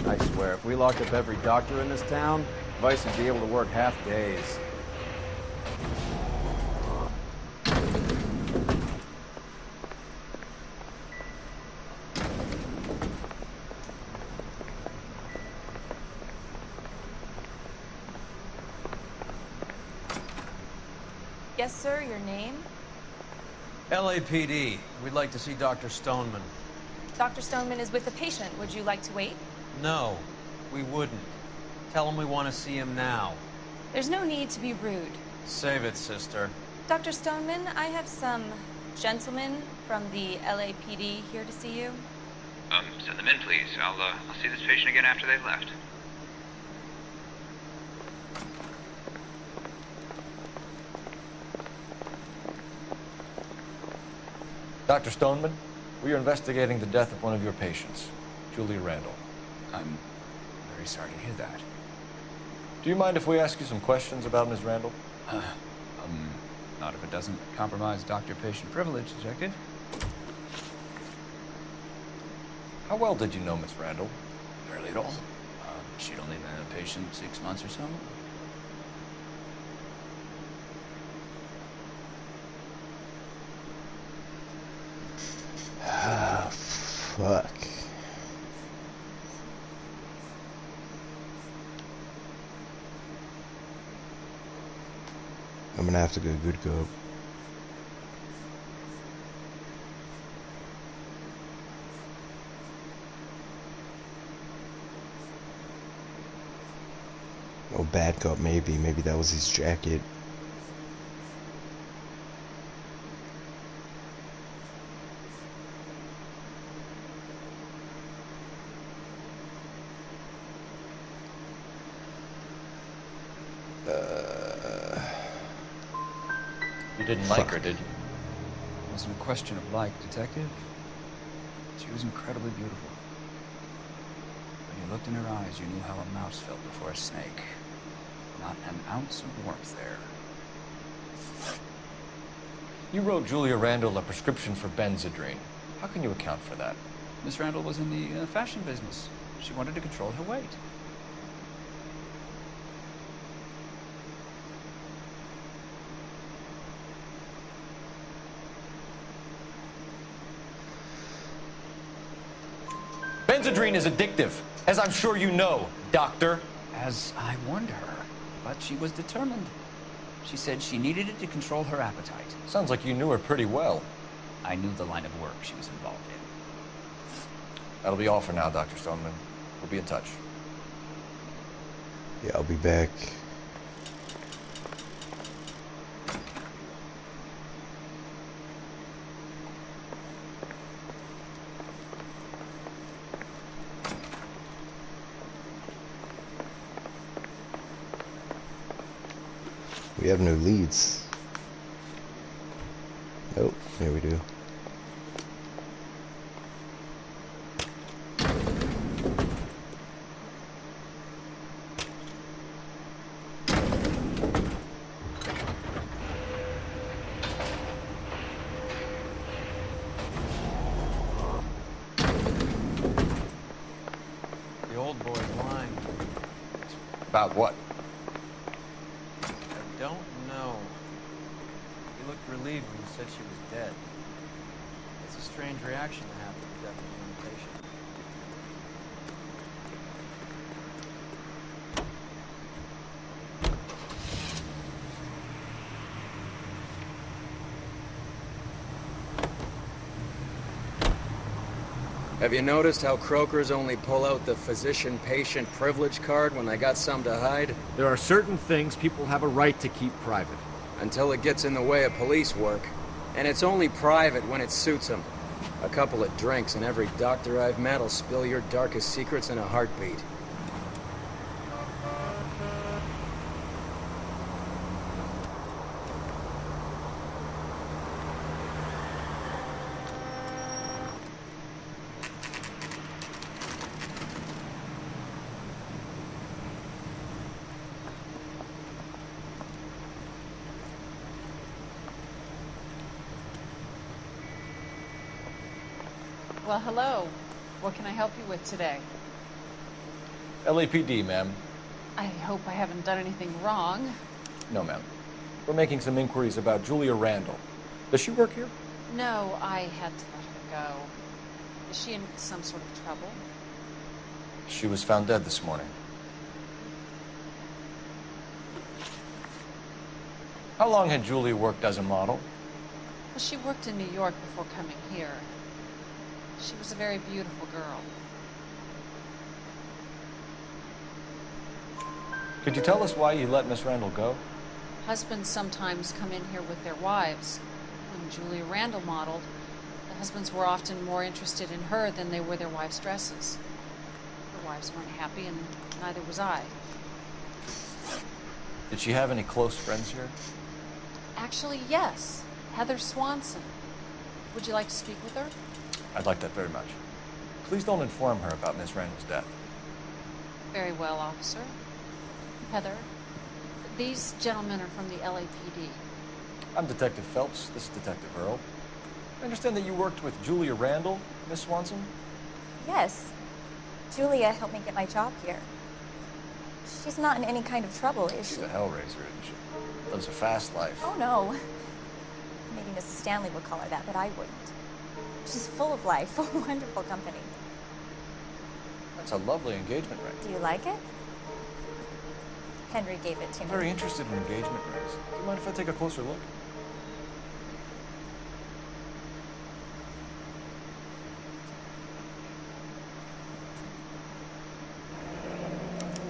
I swear, if we locked up every doctor in this town, Vice would be able to work half days. Yes, sir, your name? LAPD. We'd like to see Dr. Stoneman. Dr. Stoneman is with a patient. Would you like to wait? No, we wouldn't. Tell him we want to see him now. There's no need to be rude. Save it, sister. Dr. Stoneman, I have some gentlemen from the LAPD here to see you. Send them in, please. I'll see this patient again after they've left. Dr. Stoneman, we are investigating the death of one of your patients, Julia Randall. I'm very sorry to hear that. Do you mind if we ask you some questions about Ms. Randall? Not if it doesn't compromise doctor-patient privilege, Detective. How well did you know Ms. Randall? Barely at all. She'd only been a patient 6 months or so. Ah, fuck. I'm gonna have to go good cop. Oh, bad cop, maybe. Maybe that was his jacket. You didn't like her, did you? It wasn't a question of like, Detective. She was incredibly beautiful. When you looked in her eyes, you knew how a mouse felt before a snake. Not an ounce of warmth there. You wrote Julia Randall a prescription for Benzedrine. How can you account for that? Miss Randall was in the fashion business. She wanted to control her weight. Benzedrine is addictive, as I'm sure you know, Doctor. As I warned her, but she was determined. She said she needed it to control her appetite. Sounds like you knew her pretty well. I knew the line of work she was involved in. That'll be all for now, Dr. Stoneman. We'll be in touch. Yeah, I'll be back. We have no leads. Nope, here we do. The old boy's lying. About what? I don't know. He looked relieved when you said she was dead. It's a strange reaction to have to the death of a young patient. Have you noticed how Croakers only pull out the physician-patient privilege card when they got some to hide? There are certain things people have a right to keep private. Until it gets in the way of police work. And it's only private when it suits them. A couple of drinks and every doctor I've met will spill your darkest secrets in a heartbeat. Well, hello. What can I help you with today? LAPD, ma'am. I hope I haven't done anything wrong. No, ma'am. We're making some inquiries about Julia Randall. Does she work here? No, I had to let her go. Is she in some sort of trouble? She was found dead this morning. How long had Julia worked as a model? Well, she worked in New York before coming here. She was a very beautiful girl. Could you tell us why you let Miss Randall go? Husbands sometimes come in here with their wives. When Julia Randall modeled, the husbands were often more interested in her than they were their wives' dresses. Her wives weren't happy, and neither was I. Did she have any close friends here? Actually, yes. Heather Swanson. Would you like to speak with her? I'd like that very much. Please don't inform her about Miss Randall's death. Very well, officer. Heather, these gentlemen are from the LAPD. I'm Detective Phelps. This is Detective Earl. I understand that you worked with Julia Randall, Miss Swanson? Yes. Julia helped me get my job here. She's not in any kind of trouble, is she? She's a hellraiser, isn't she? Lives a fast life. Oh, no. Maybe Mrs. Stanley would call her that, but I wouldn't. She's full of life, a wonderful company. That's a lovely engagement ring. Do you like it? Henry gave it to I'm me. very interested in engagement rings. Do you mind if I take a closer look?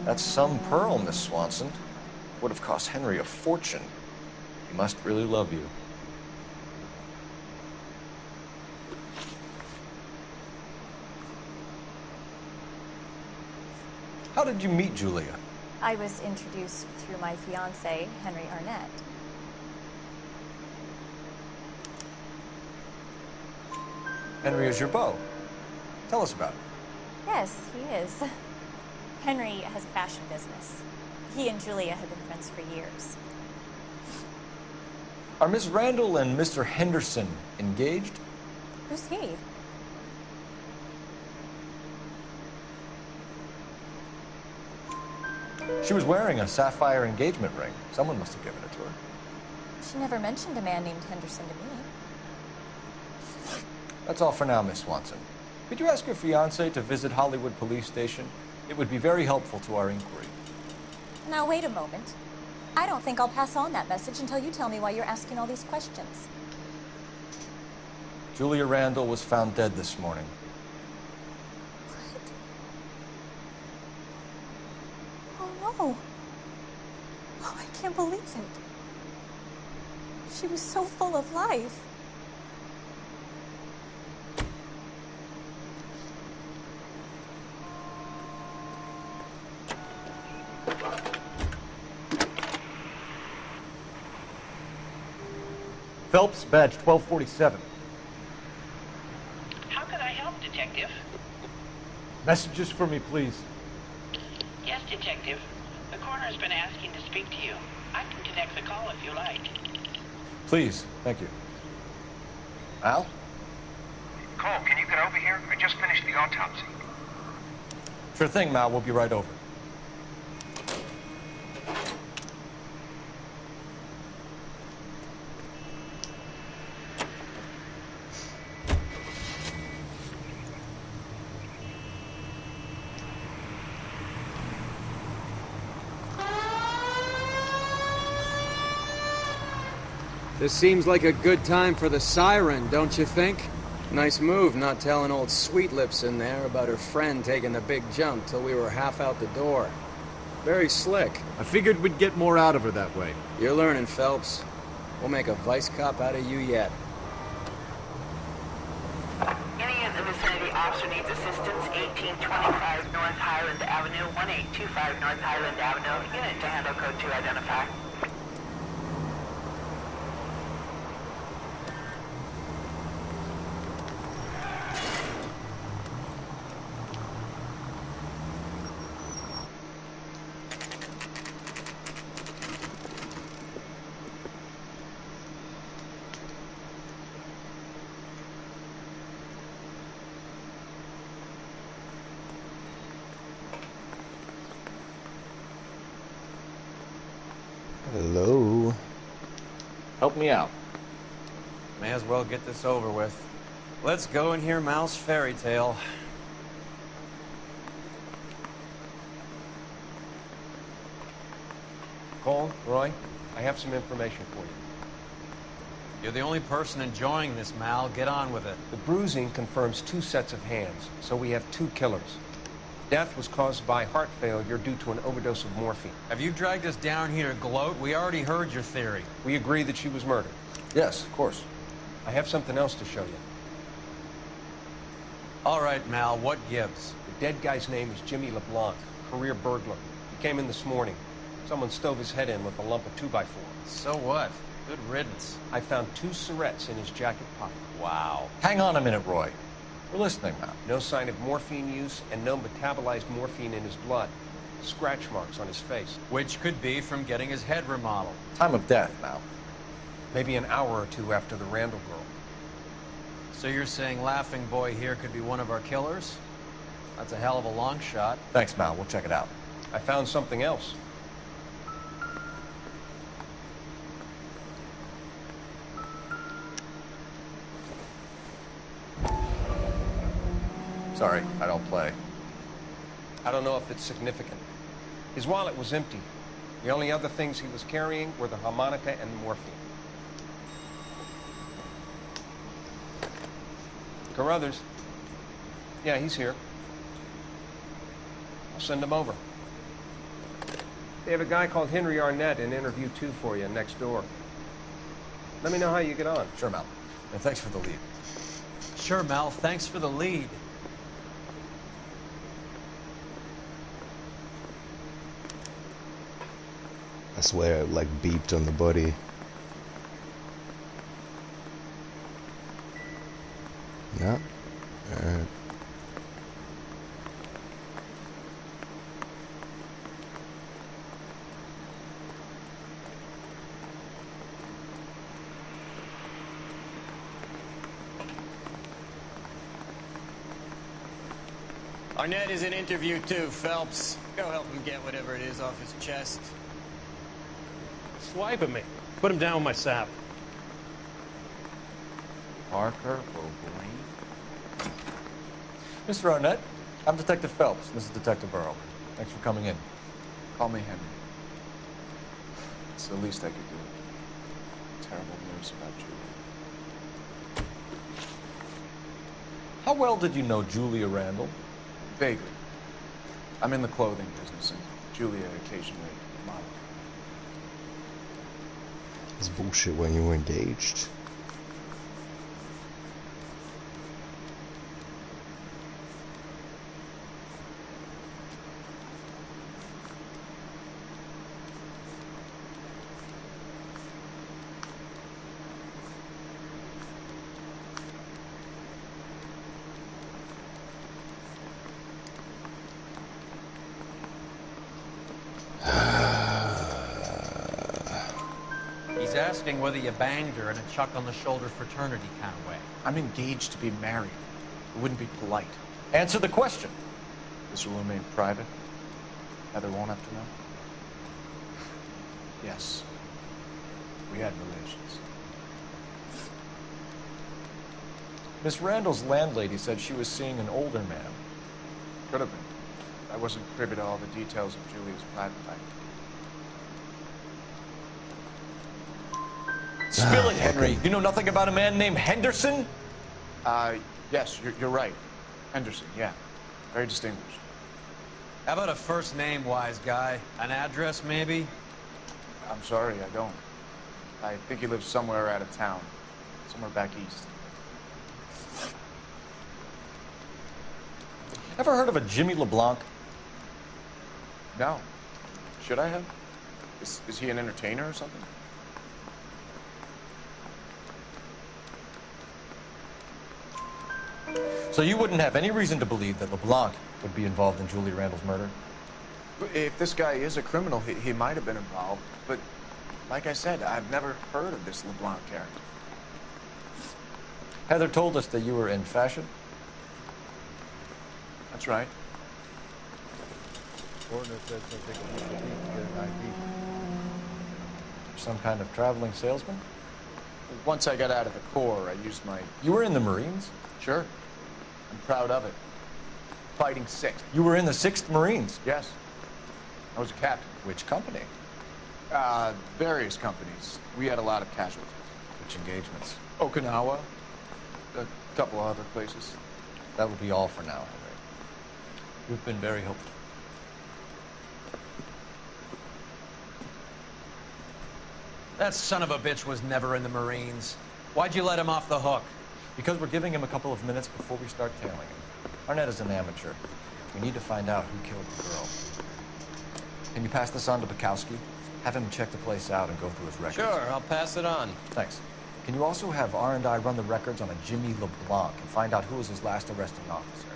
That's some pearl, Miss Swanson. Would have cost Henry a fortune. He must really love you. How did you meet Julia? I was introduced through my fiancé, Henry Arnett. Henry is your beau. Tell us about it. Yes, he is. Henry has a fashion business. He and Julia have been friends for years. Are Miss Randall and Mr. Henderson engaged? Who's he? She was wearing a sapphire engagement ring. Someone must have given it to her. She never mentioned a man named Henderson to me. That's all for now, Miss Swanson. Could you ask your fiancé to visit Hollywood Police Station? It would be very helpful to our inquiry. Now, wait a moment. I don't think I'll pass on that message until you tell me why you're asking all these questions. Julia Randall was found dead this morning. Oh, no. Oh, I can't believe it. She was so full of life. Phelps, badge 1247. How can I help, Detective? Messages for me, please. Yes, Detective. The coroner's been asking to speak to you. I can connect the call if you like. Please, thank you. Al? Cole, can you get over here? I just finished the autopsy. Sure thing, Mal. We'll be right over. This seems like a good time for the siren, don't you think? Nice move not telling old Sweet Lips in there about her friend taking the big jump till we were half out the door. Very slick. I figured we'd get more out of her that way. You're learning, Phelps. We'll make a vice cop out of you yet. Any in the vicinity officer needs assistance, 1825 North Highland Avenue, 1825 North Highland Avenue. Unit to handle code 2 identify. Hello. Help me out. May as well get this over with. Let's go and hear Mal's fairy tale. Cole, Roy, I have some information for you. You're the only person enjoying this, Mal. Get on with it. The bruising confirms 2 sets of hands, so we have 2 killers. Death was caused by heart failure due to an overdose of morphine. Have you dragged us down here to gloat? We already heard your theory. We agree that she was murdered. Yes, of course. I have something else to show you. All right, Mal, what gives? The dead guy's name is Jimmy LeBlanc, career burglar. He came in this morning. Someone stove his head in with a lump of 2x4. So what? Good riddance. I found 2 syrettes in his jacket pocket. Wow. Hang on a minute, Roy. We're listening now. No sign of morphine use and no metabolized morphine in his blood. Scratch marks on his face. Which could be from getting his head remodeled. Time of death now. Maybe an hour or 2 after the Randall girl. So you're saying Laughing Boy here could be one of our killers? That's a hell of a long shot. Thanks, Mal. We'll check it out. I found something else. Sorry, I don't play. I don't know if it's significant. His wallet was empty. The only other things he was carrying were the harmonica and the morphine. Carruthers. Yeah, he's here. I'll send him over. They have a guy called Henry Arnett in interview 2 for you next door. Let me know how you get on. Sure, Mal. And thanks for the lead. Sure, Mal. Thanks for the lead. I swear it like beeped on the body. No. Alright. Arnett is in interview too, Phelps. Go help him get whatever it is off his chest. Swipe at me. Put him down with my sap. Parker O'Brien. Mr. Arnett, I'm Detective Phelps. This is Detective Earl. Thanks for coming in. Call me Henry. It's the least I could do. Terrible news about Julia. How well did you know Julia Randall? Vaguely. I'm in the clothing business, and Julia occasionally modeled. It's bullshit when you were engaged. He's asking whether you banged her in a chuck-on-the-shoulder fraternity kind of way. I'm engaged to be married. It wouldn't be polite. Answer the question. This will remain private. Heather won't have to know. Yes. We had relations. Miss Randall's landlady said she was seeing an older man. Could have been. I wasn't privy to all the details of Julia's private life. Spill it, Henry. You know nothing about a man named Henderson? Yes, you're right. Henderson, yeah. Very distinguished. How about a first name, wise guy? An address, maybe? I'm sorry, I don't. I think he lives somewhere out of town. Somewhere back east. Ever heard of a Jimmy LeBlanc? No. Should I have? Is he an entertainer or something? So you wouldn't have any reason to believe that LeBlanc would be involved in Julia Randall's murder? If this guy is a criminal, he might have been involved. But like I said, I've never heard of this LeBlanc character. Heather told us that you were in fashion. That's right. Coroner said something to get an ID. Some kind of traveling salesman? Once I got out of the Corps, I used my... You were in the Marines? Sure. I'm proud of it. Fighting 6th. You were in the 6th Marines? Yes. I was a captain. Which company? Various companies. We had a lot of casualties. Which engagements? Okinawa. A couple of other places. That will be all for now, Henry. You've been very helpful. That son of a bitch was never in the Marines. Why'd you let him off the hook? Because we're giving him a couple of minutes before we start tailing him. Arnett is an amateur. We need to find out who killed the girl. Can you pass this on to Bukowski? Have him check the place out and go through his records. Sure, I'll pass it on. Thanks. Can you also have R&I run the records on a Jimmy LeBlanc and find out who was his last arresting officer?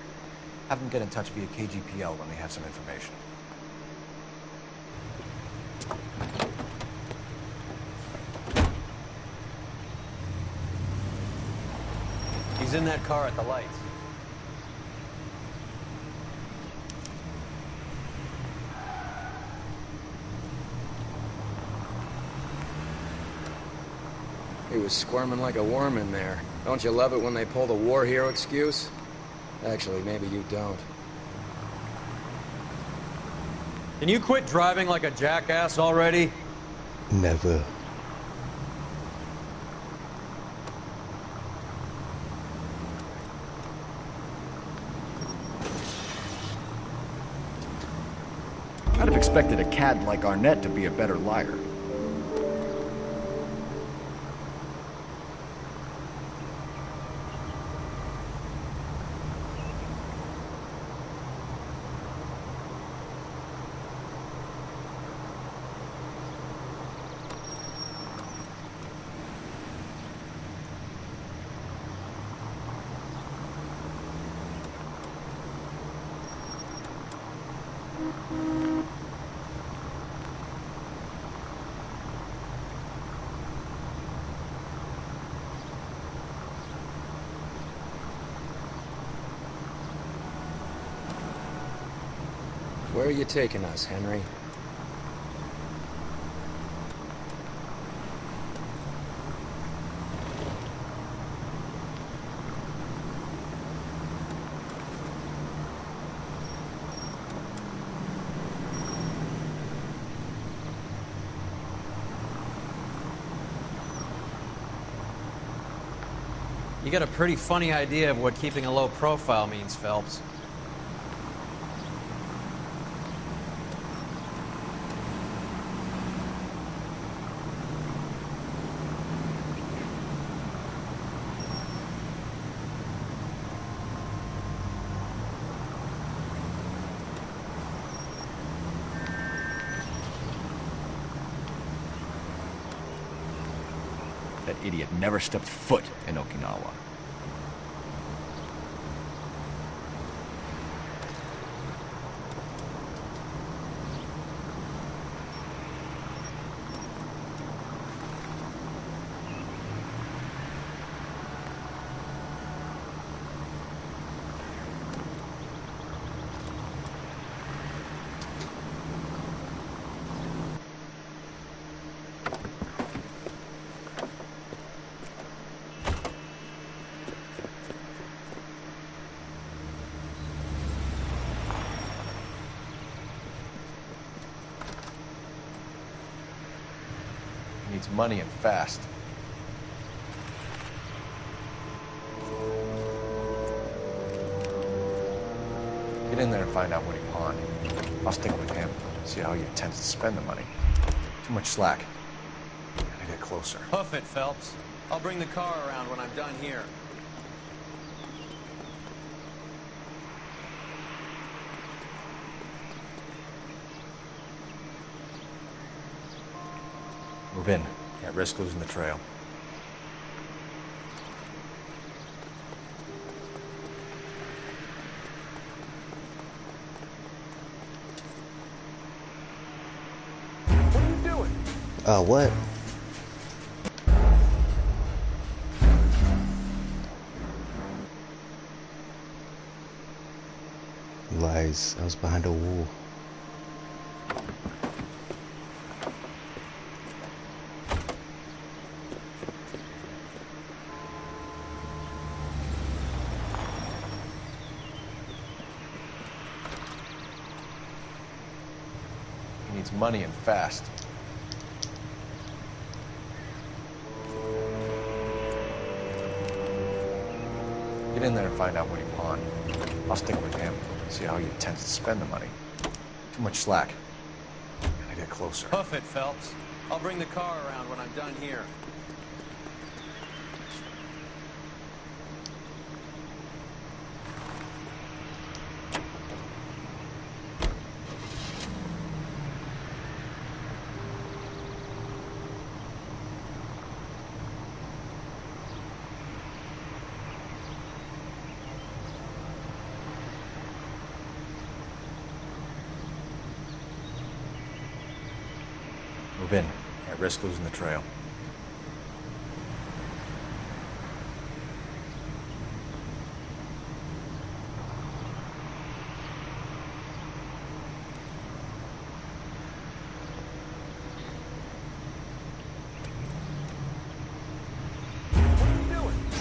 Have them get in touch via KGPL when they have some information. He's in that car at the lights. He was squirming like a worm in there. Don't you love it when they pull the war hero excuse? Actually, maybe you don't. Can you quit driving like a jackass already? Never. I'd have expected a cad like Arnett to be a better liar. Where are you taking us, Henry? You got a pretty funny idea of what keeping a low profile means, Phelps. That idiot never stepped foot in Okinawa. Needs money and fast. Get in there and find out what he pawned. I'll stick with him, see how he intends to spend the money. Too much slack. Gotta get closer. Hoof it, Phelps. I'll bring the car around when I'm done here. Move in. Can't risk losing the trail. What are you doing? What? Lies. I was behind a wall. He needs money and fast. Get in there and find out what he pawned. I'll stick with him, see how he intends to spend the money. Too much slack. Gotta get closer. Hoof it, Phelps. I'll bring the car around when I'm done here. Move in. Can't risk losing the trail.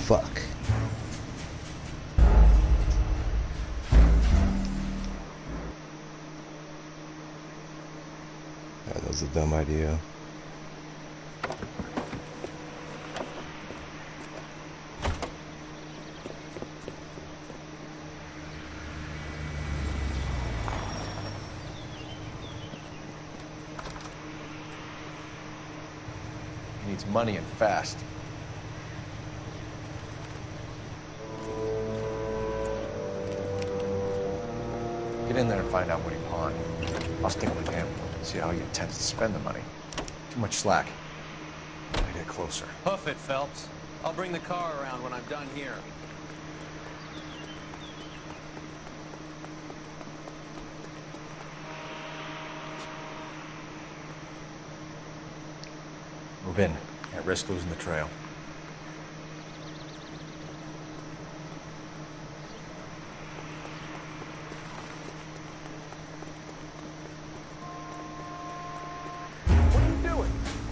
Fuck. That was a dumb idea. He needs money and fast. Get in there and find out what he pawned. I'll stick with him, see how he intends to spend the money. Too much slack. Gotta get closer. Hoof it, Phelps. I'll bring the car around when I'm done here. Move in. Can't risk losing the trail.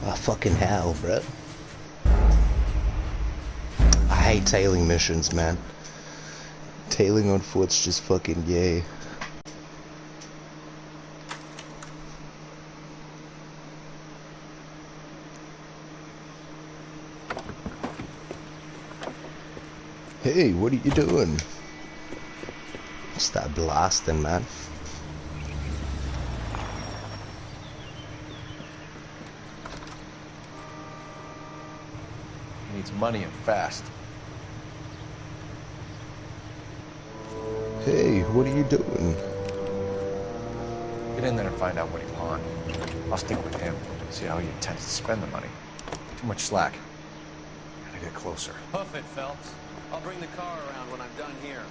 Oh, fucking hell, bro. I hate tailing missions, man. Tailing on foot's just fucking gay. Hey, what are you doing? Stop blasting, man. He needs money and fast. Hey, what are you doing? Get in there and find out what he pawned. I'll stick with him, see how he intends to spend the money. Too much slack. Gotta get closer. Hoof it, Phelps. I'll bring the car around when I'm done here.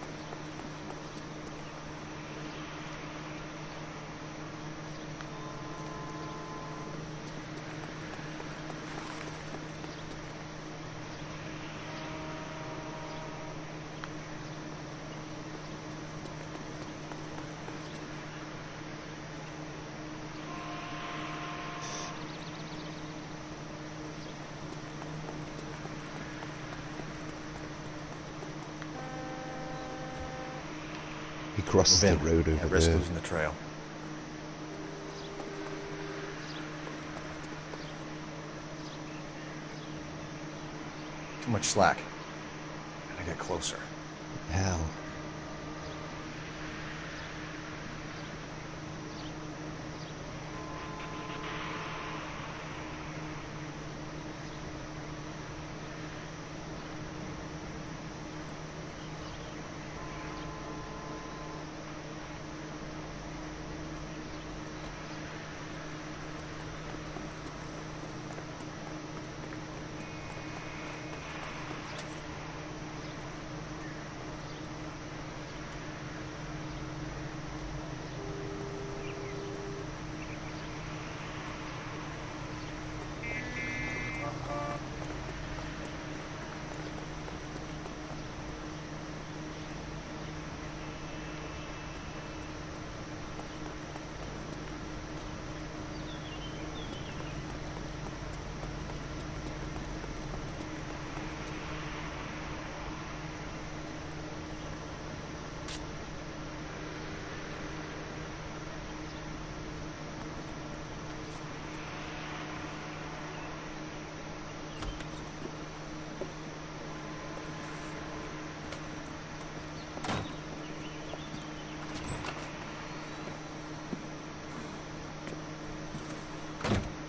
He crosses the road over Risk there. losing the trail. Too much slack. Gotta get closer. Hell.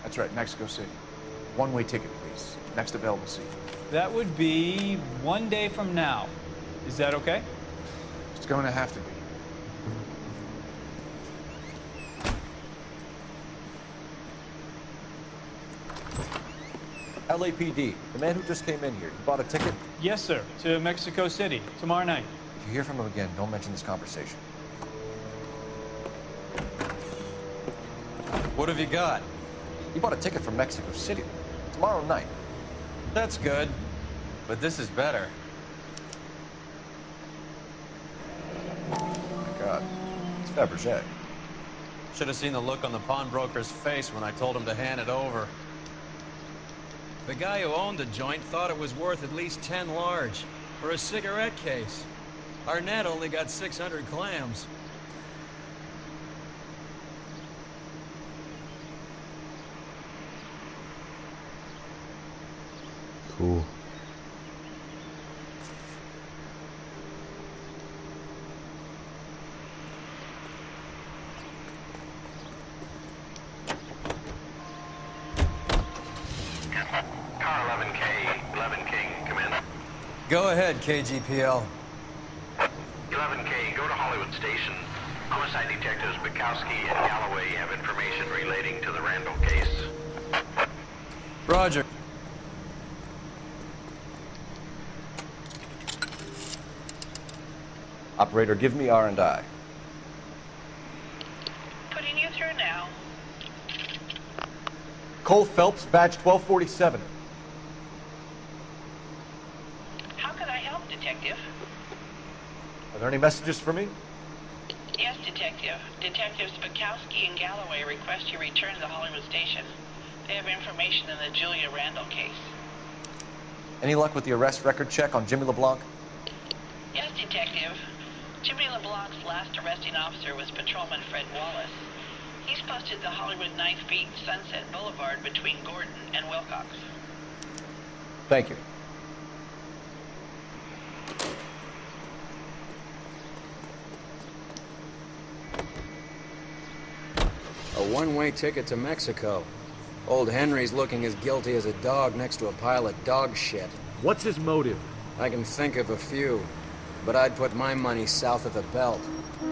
That's right, Mexico City. One-way ticket, please. Next available seat. That would be 1 day from now. Is that okay? It's going to have to be. LAPD, the man who just came in here, you bought a ticket? Yes, sir. To Mexico City, tomorrow night. If you hear from him again, don't mention this conversation. What have you got? You bought a ticket from Mexico City tomorrow night. That's good, but this is better. Oh my God, it's Fabergé. Should have seen the look on the pawnbroker's face when I told him to hand it over. The guy who owned the joint thought it was worth at least 10 large for a cigarette case. Arnett only got 600 clams. Cool. Car 11K, come in. Go ahead, KGPL. 11K, go to Hollywood Station. Homicide detectives Bukowski and Galloway have information relating to the Randall case. Roger. Operator, give me R&I. Putting you through now. Cole Phelps, badge 1247. How can I help, Detective? Are there any messages for me? Yes, Detective. Detectives Bukowski and Galloway request you return to the Hollywood Station. They have information in the Julia Randall case. Any luck with the arrest record check on Jimmy LeBlanc? Yes, Detective. Jimmy LeBlanc's last arresting officer was Patrolman Fred Wallace. He's posted the Hollywood 9th Beat Sunset Boulevard between Gordon and Wilcox. Thank you. one-way ticket to Mexico. Old Henry's looking as guilty as a dog next to a pile of dog shit. What's his motive? I can think of a few, but I'd put my money south of the belt.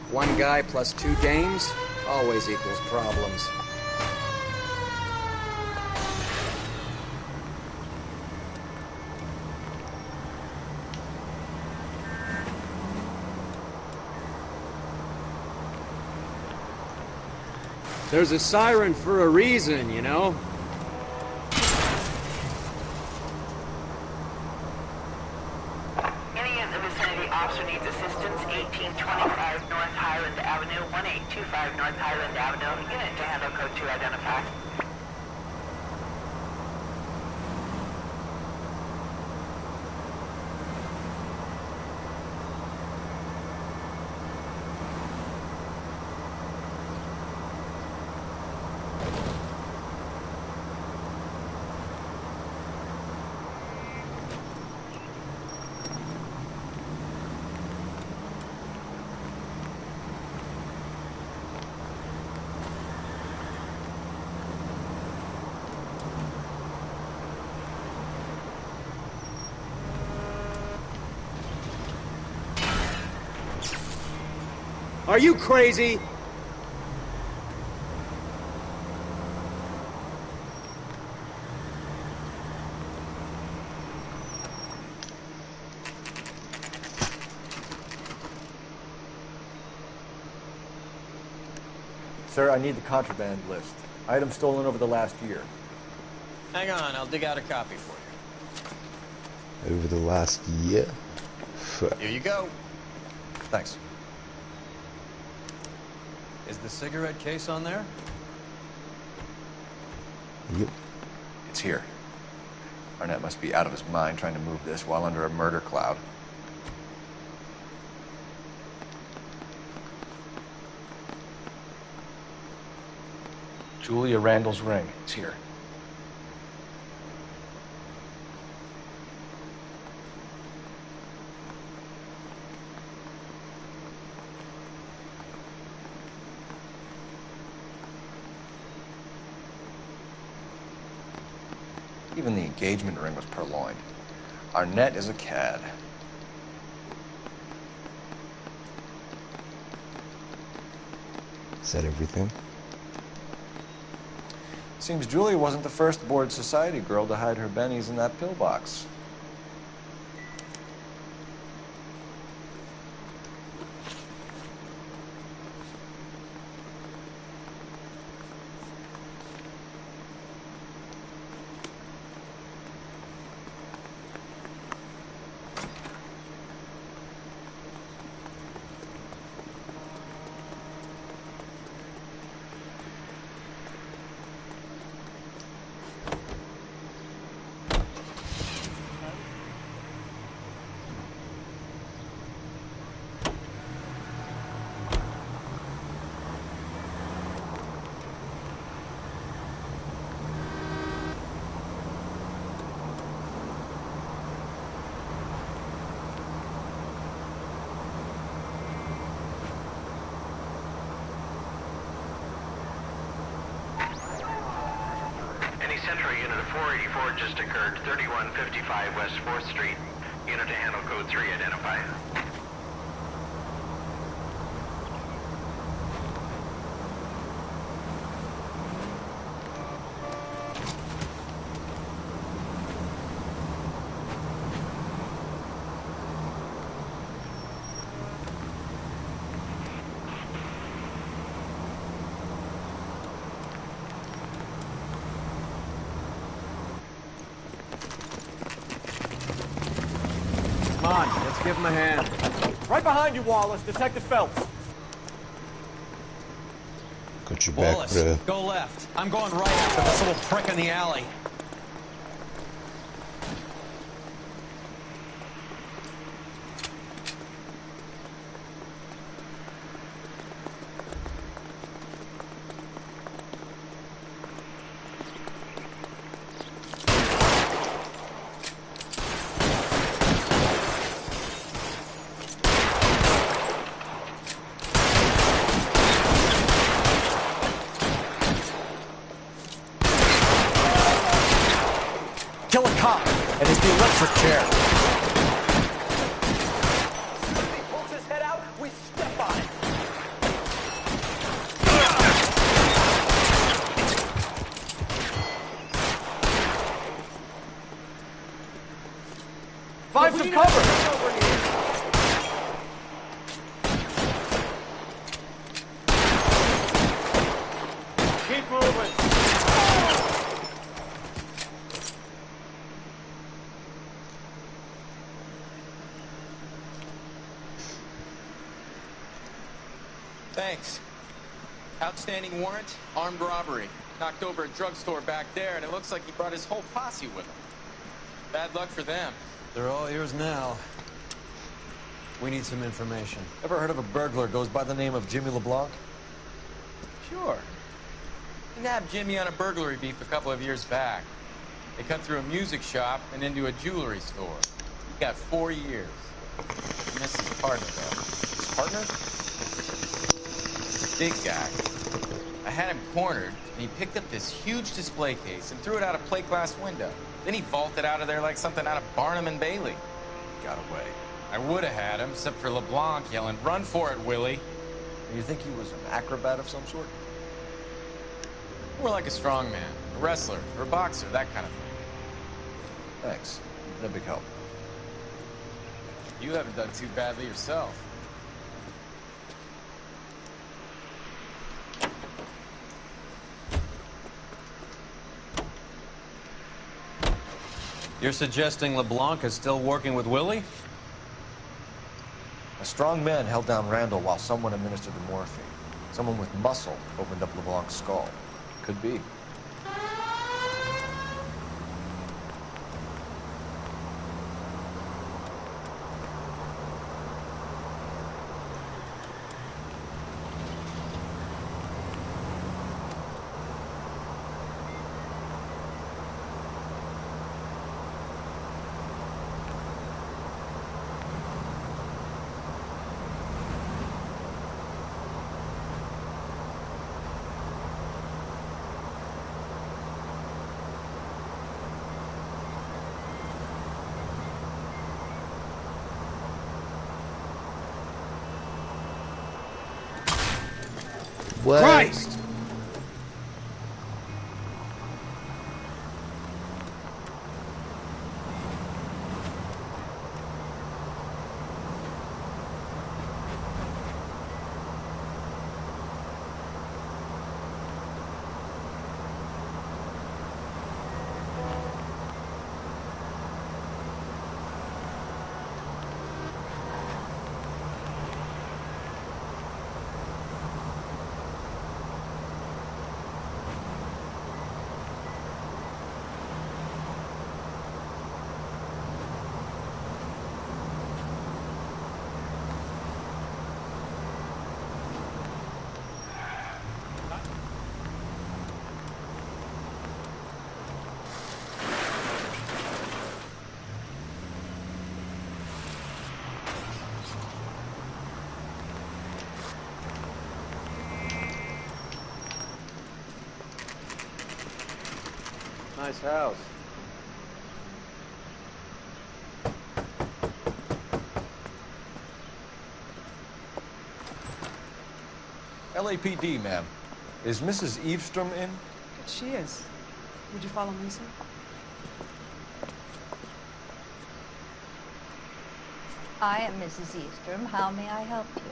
One guy plus two dames always equals problems. There's a siren for a reason, you know? Any in the vicinity officer needs assistance, 1825 North Highland Avenue, 1825 North Highland Avenue. Unit to handle code 2 identify. Are you crazy? Sir, I need the contraband list. Items stolen over the last year. Hang on, I'll dig out a copy for Over the last year? you. Here you go. Thanks. Is the cigarette case on there? Yep. It's here. Arnett must be out of his mind trying to move this while under a murder cloud. Julia Randall's ring. It's here. Even the engagement ring was purloined. Arnett is a cad. Is that everything? Seems Julia wasn't the first bored society girl to hide her bennies in that pillbox. Central unit of 484 just occurred, 3155 West 4th Street. Unit to handle code 3 identify. Come on, let's give him a hand. Right behind you, Wallace. Detective Phelps. Got your back, Wallace, bro. go left. I'm going right after this little prick in the alley. the electric chair. If he pulls his head out, we step on it. Find some cover! Keep moving. Thanks. Outstanding warrant, armed robbery. Knocked over a drugstore back there, and it looks like he brought his whole posse with him. Bad luck for them. They're all ears now. We need some information. Ever heard of a burglar goes by the name of Jimmy LeBlanc? Sure. We nabbed Jimmy on a burglary beef a couple of years back. They cut through a music shop and into a jewelry store. He got 4 years. He missed his partner, though. His partner? Big guy. I had him cornered, and he picked up this huge display case and threw it out a plate glass window. Then he vaulted out of there like something out of Barnum and Bailey. Got away. I would have had him, except for LeBlanc yelling, "Run for it, Willie!" And you think he was an acrobat of some sort? More like a strongman, a wrestler, or a boxer, that kind of thing. Thanks. No big help. You haven't done too badly yourself. You're suggesting LeBlanc is still working with Willie? A strong man held down Randall while someone administered the morphine. Someone with muscle opened up LeBlanc's skull. Could be. What? Christ! Nice house. LAPD, ma'am. Is Mrs. Eavestrom in? She is. Would you follow me, sir? I am Mrs. Eastrom. How may I help you?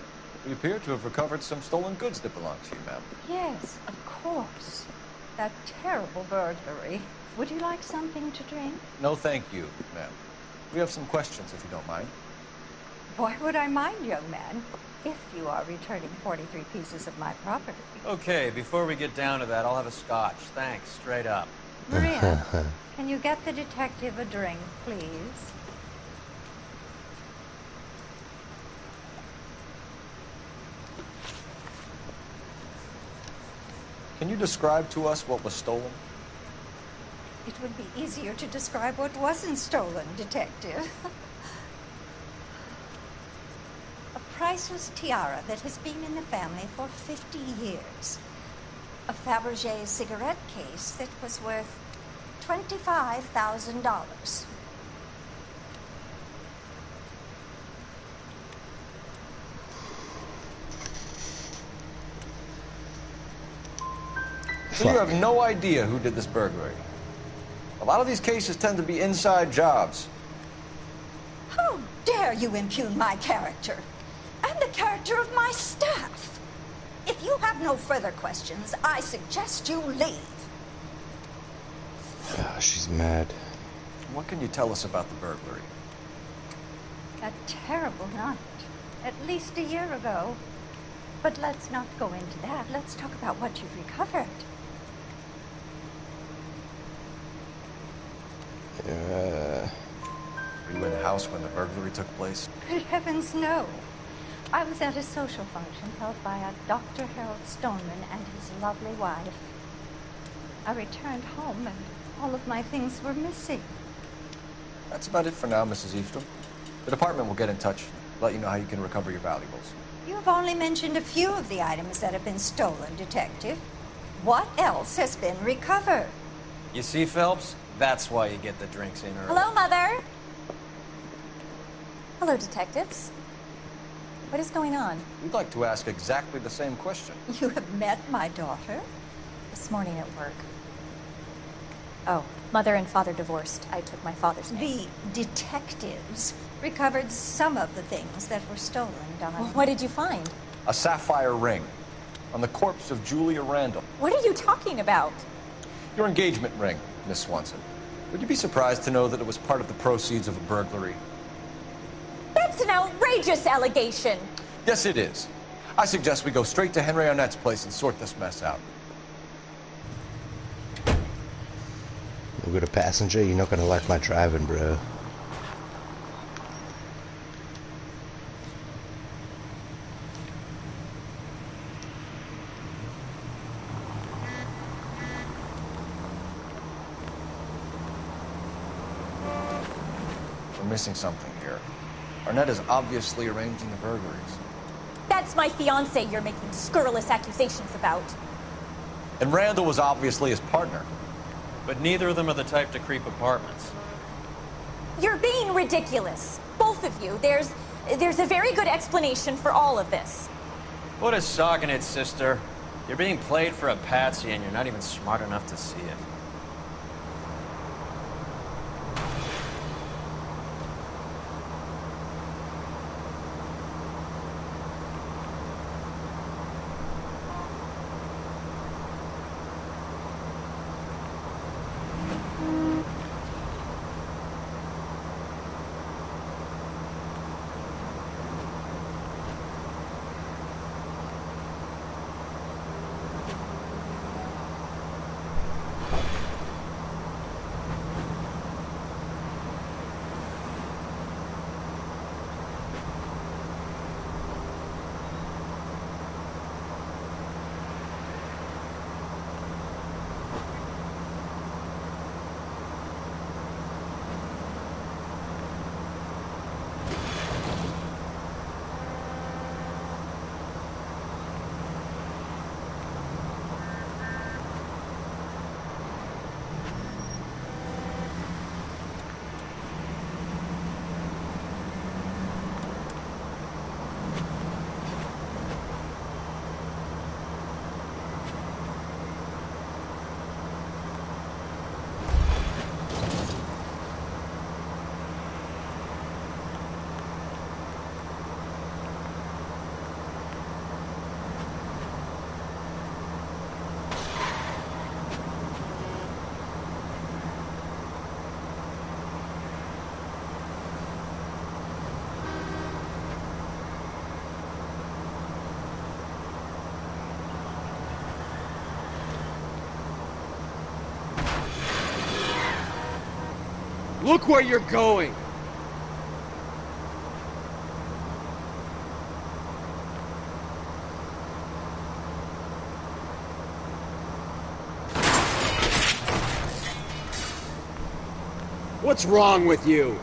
We appear to have recovered some stolen goods that belong to you, ma'am. Yes, of course. That terrible burglary. Would you like something to drink? No, thank you, ma'am. We have some questions, if you don't mind. Why would I mind, young man, if you are returning 43 pieces of my property? Okay, before we get down to that, I'll have a scotch. Thanks, straight up. Maria, can you get the detective a drink, please? Can you describe to us what was stolen? It would be easier to describe what wasn't stolen, detective. A priceless tiara that has been in the family for 50 years. A Fabergé cigarette case that was worth $25,000. So you have no idea who did this burglary. A lot of these cases tend to be inside jobs. How dare you impugn my character and the character of my staff? If you have no further questions, I suggest you leave. She's mad. What can you tell us about the burglary? A terrible night. At least a year ago. But let's not go into that. Let's talk about what you've recovered. Were you in the house when the burglary took place? Good heavens, no. I was at a social function held by a Dr. Harold Stoneman and his lovely wife. I returned home and all of my things were missing. That's about it for now, Mrs. Easton. The department will get in touch, let you know how you can recover your valuables. You've only mentioned a few of the items that have been stolen, Detective. What else has been recovered? You see, Phelps? That's why you get the drinks in early. Hello, Mother. Hello, detectives. What is going on? We'd like to ask exactly the same question. You have met my daughter? This morning at work. Oh, mother and father divorced. I took my father's name. The detectives recovered some of the things that were stolen, Donna. Well, what did you find? A sapphire ring on the corpse of Julia Randall. What are you talking about? Your engagement ring, Miss Swanson. Would you be surprised to know that it was part of the proceeds of a burglary? That's an outrageous allegation. Yes, it is. I suggest we go straight to Henry Arnett's place and sort this mess out. You got a passenger? You're not gonna like my driving, bro. We're missing something here. Arnett is obviously arranging the burglaries. That's my fiance you're making scurrilous accusations about. And Randall was obviously his partner. But neither of them are the type to creep apartments. You're being ridiculous. Both of you. There's a very good explanation for all of this. What is sogging it, sister? You're being played for a patsy and you're not even smart enough to see it. Look where you're going! What's wrong with you?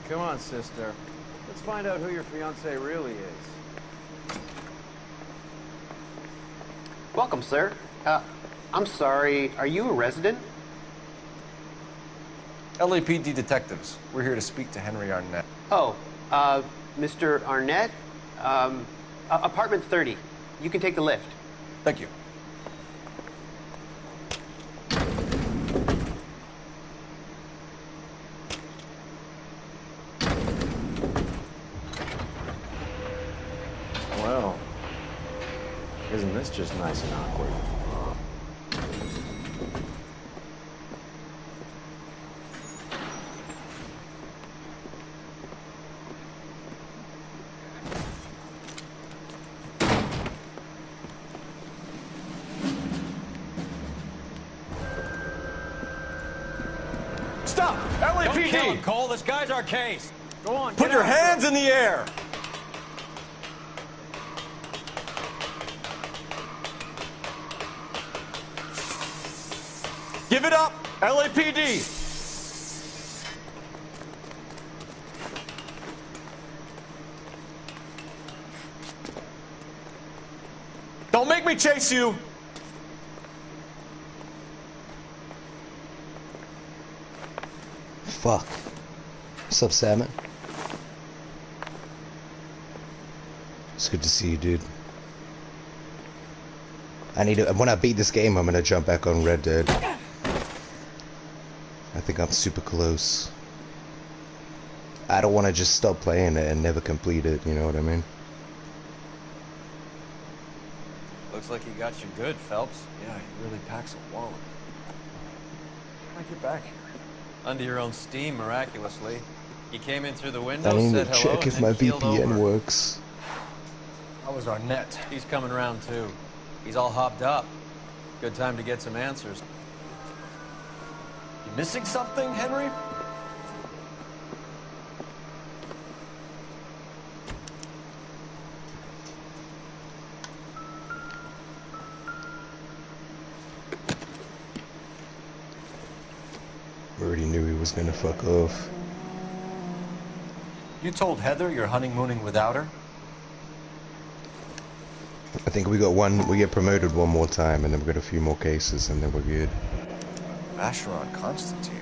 Come on, sister. Let's find out who your fiancé really is. Welcome, sir. I'm sorry, are you a resident? LAPD detectives. We're here to speak to Henry Arnett. Oh, Mr. Arnett? Apartment 30. You can take the lift. Thank you. Well, isn't this just nice and awkward? Stop! Don't kill him, LAPD! Cole. This guy's our case. Go on, Put get your out. hands in the air! Give it up! LAPD! Don't make me chase you! Fuck. What's up, Salmon? It's good to see you, dude. When I beat this game, I'm gonna jump back on Red Dead. I think I'm super close. I don't want to just stop playing it and never complete it, you know what I mean? Looks like he got you good, Phelps. Yeah, he really packs a wallet. How'd I get back here? Under your own steam, miraculously. He came in through the window, I need said to hello, check and if my then keeled VPN over. works. How was Arnett? He's coming around, too. He's all hopped up. Good time to get some answers. You missing something, Henry? Already knew he was gonna fuck off. You told Heather you're honeymooning without her? I think we get promoted one more time, and then we got a few more cases, and then we're good. Vacheron Constantine.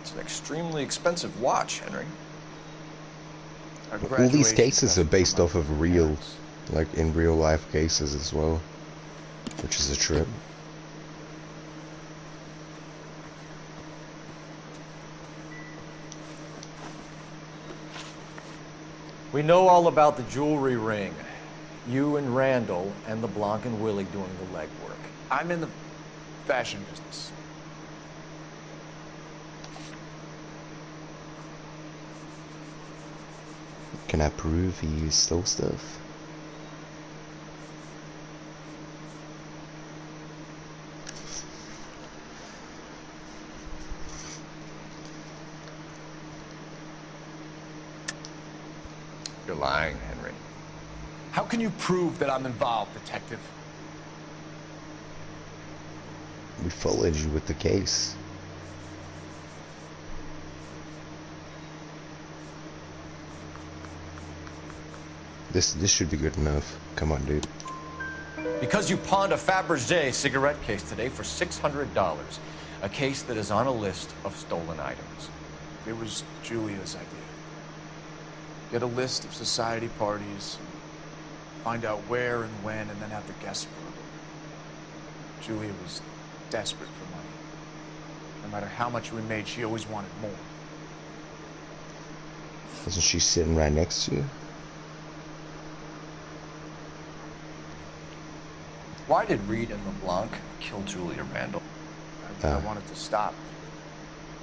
It's an extremely expensive watch, Henry. All these cases are based off of real, like in real life cases as well, which is a trip. We know all about the jewelry ring. You and Randall and LeBlanc and Willie doing the legwork. I'm in the fashion business. Can I prove he stole stuff? You're lying, Henry. How can you prove that I'm involved, Detective? We followed you with the case. This should be good enough. Come on, dude. Because you pawned a Fabergé cigarette case today for $600. A case that is on a list of stolen items. It was Julia's idea. Get a list of society parties, find out where and when, and then have the guests burgled. Julia was desperate for money. No matter how much we made, she always wanted more. Wasn't she sitting right next to you? Why did Reed and LeBlanc kill Julia Randall? I wanted to stop,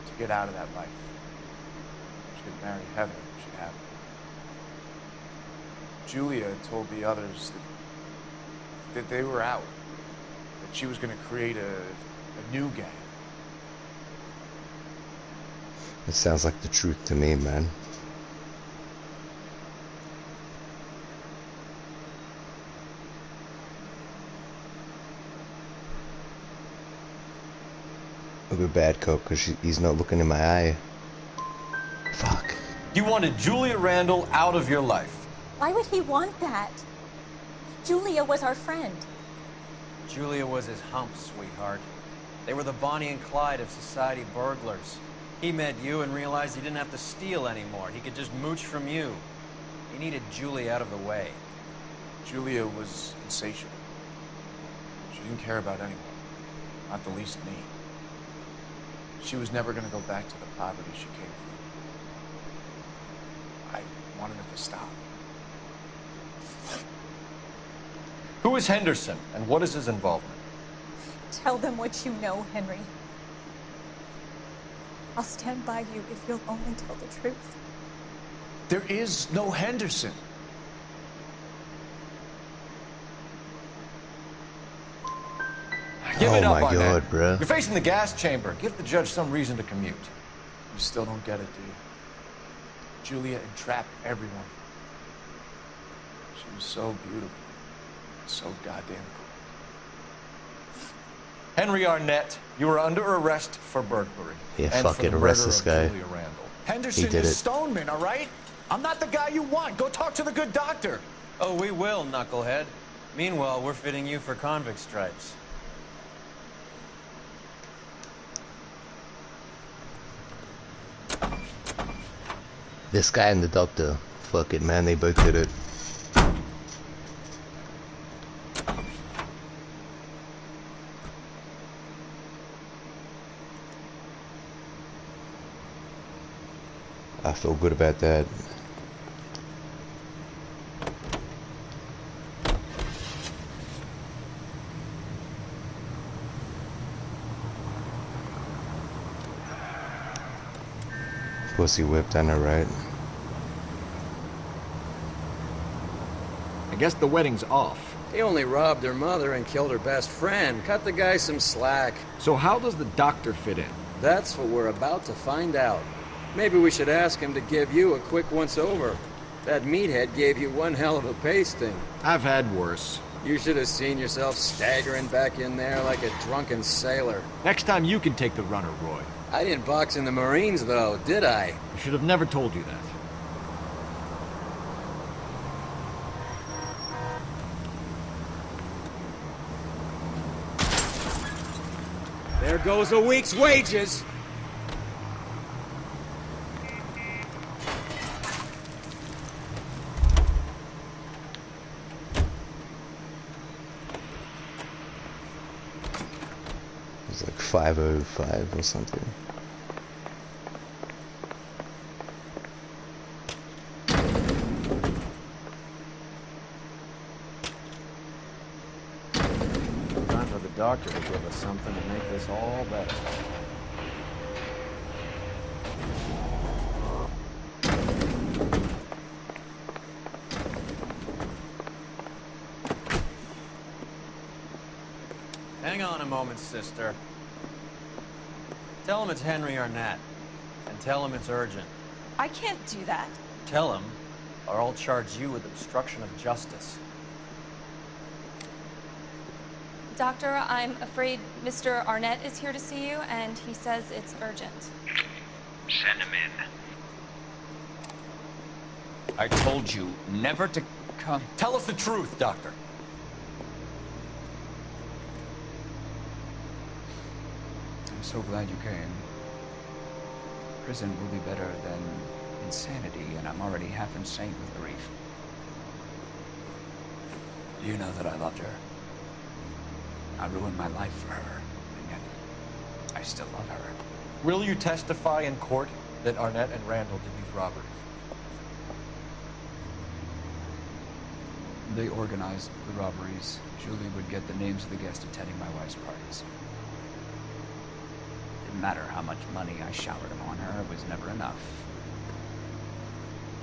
to get out of that life. She could marry Heather if she had. Julia told the others that they were out, that she was going to create a new gang. It sounds like the truth to me, man. I'm a bad cop because he's not looking in my eye. Fuck. You wanted Julia Randall out of your life. Why would he want that? Julia was our friend. Julia was his hump, sweetheart. They were the Bonnie and Clyde of society burglars. He met you and realized he didn't have to steal anymore. He could just mooch from you. He needed Julia out of the way. Julia was insatiable. She didn't care about anyone, not the least me. She was never going to go back to the poverty she came from. I wanted it to stop. Who is Henderson, and what is his involvement? Tell them what you know, Henry. I'll stand by you if you'll only tell the truth. There is no Henderson. Give it Oh up, my Arnett. God, bruh. You're facing the gas chamber. Give the judge some reason to commute. You still don't get it, do you? Julia entrapped everyone. She was so beautiful. So goddamn cool. Henry Arnett, you are under arrest for burglary. Yeah, and fuck for it, the arrest murder this of guy. Julia Randall. Henderson He did is it. Stoneman, all right? I'm not the guy you want. Go talk to the good doctor. Oh, we will, knucklehead. Meanwhile, we're fitting you for convict stripes. This guy and the doctor. Fuck it, man. They both did it. I feel good about that. Pussy whipped, I know, right? I guess the wedding's off. He only robbed her mother and killed her best friend. Cut the guy some slack. So how does the doctor fit in? That's what we're about to find out. Maybe we should ask him to give you a quick once-over. That meathead gave you one hell of a pasting. I've had worse. You should have seen yourself staggering back in there like a drunken sailor. Next time you can take the runner, Roy. I didn't box in the Marines, though, did I? I should have never told you that. There goes a week's wages! It's like 5:05 or something. Time for the doctor to give us something to make this all better. Hang on a moment, sister. Tell him it's Henry Arnett. And tell him it's urgent. I can't do that. Tell him, or I'll charge you with obstruction of justice. Doctor, I'm afraid Mr. Arnett is here to see you, and he says it's urgent. Send him in. I told you never to come. Tell us the truth, Doctor. I'm so glad you came. Prison will be better than insanity, and I'm already half insane with grief. You know that I loved her. I ruined my life for her, and yet I still love her. Will you testify in court that Arnett and Randall did these robberies? They organized the robberies. Julie would get the names of the guests attending my wife's parties. Didn't matter how much money I showered on her, it was never enough.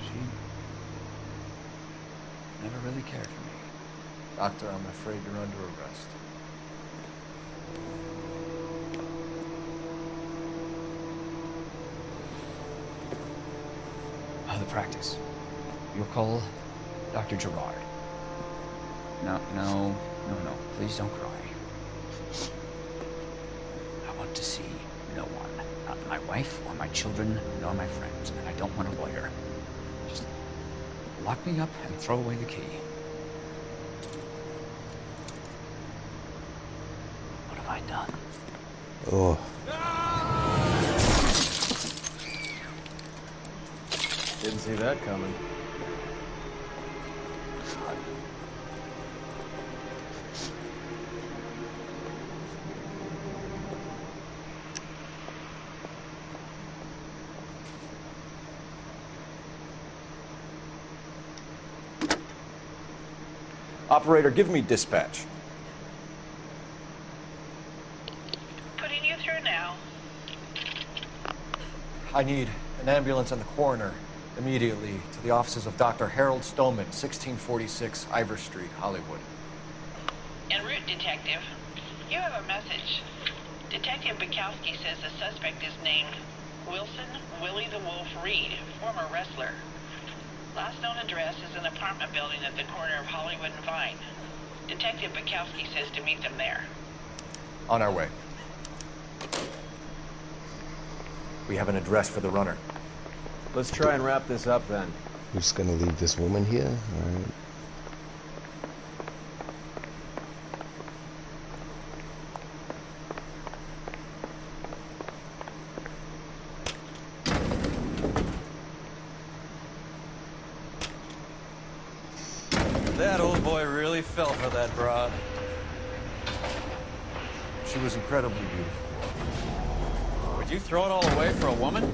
She never really cared for me. Doctor, I'm afraid you're under arrest. The practice. You'll call Dr. Gerard. No. Please don't cry. I want to see no one. Not my wife or my children, nor my friends. And I don't want a lawyer. Just lock me up and throw away the key. I done? Oh. Didn't see that coming. Operator, give me dispatch. Putting you through now. I need an ambulance and the coroner immediately to the offices of Dr. Harold Stoneman, 1646 Ivor Street, Hollywood. En route, Detective. You have a message. Detective Bukowski says the suspect is named Wilson Willie the Wolf Reed, former wrestler. Last known address is an apartment building at the corner of Hollywood and Vine. Detective Bukowski says to meet them there. On our way. We have an address for the runner. Let's try and wrap this up then. We're just gonna leave this woman here? Alright. That old boy really fell for that broad. She was incredibly beautiful. Would you throw it all away for a woman?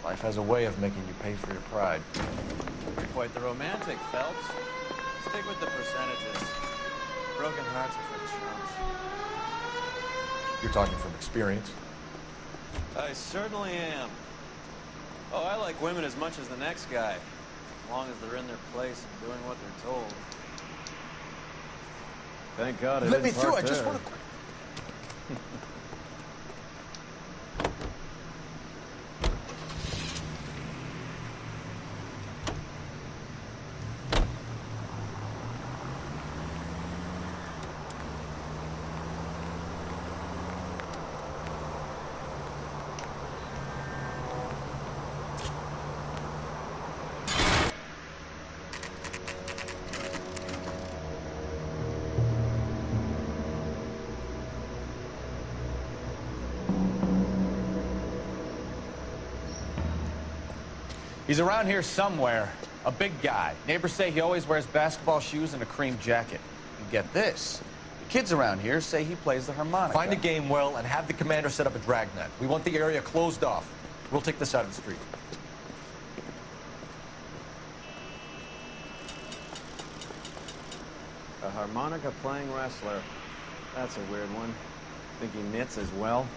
Life has a way of making you pay for your pride. You're quite the romantic, Phelps. Stick with the percentages. Broken hearts are for chumps. You're talking from experience. I certainly am. Oh, I like women as much as the next guy. As long as they're in their place and doing what they're told. Thank God it Let me isn't through, I parked just there. want to... He's around here somewhere. A big guy. Neighbors say he always wears basketball shoes and a cream jacket. And get this. The kids around here say he plays the harmonica. Find a game well and have the commander set up a dragnet. We want the area closed off. We'll take this side of the street. A harmonica playing wrestler. That's a weird one. Think he knits as well?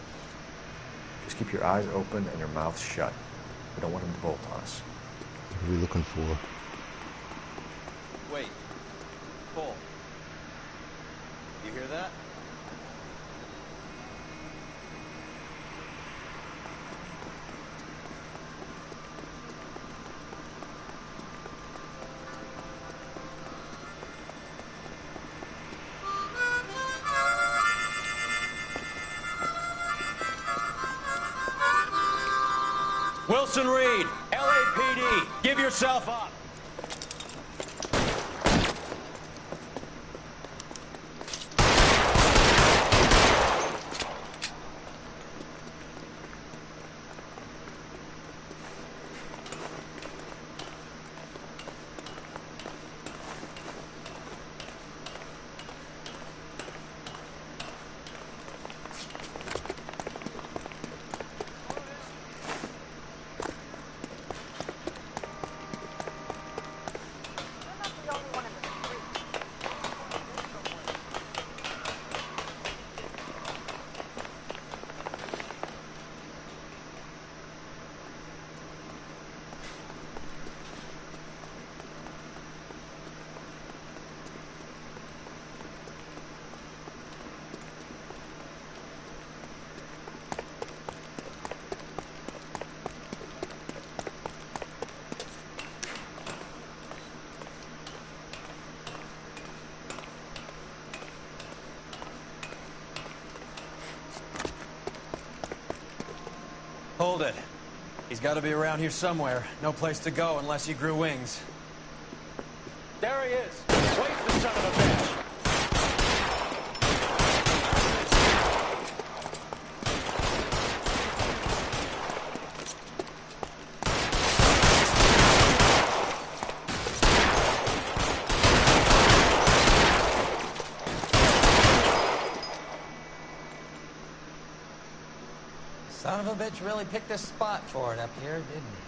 Just keep your eyes open and your mouth shut. We don't want him to bolt on us. What are we looking for? Wait. Cole. You hear that? Wilson Reed, LAPD, give yourself up. Hold it. He's got to be around here somewhere. No place to go unless he grew wings. There he is. Wait, the son of a bitch. Milovich really picked a spot for it up here, didn't he?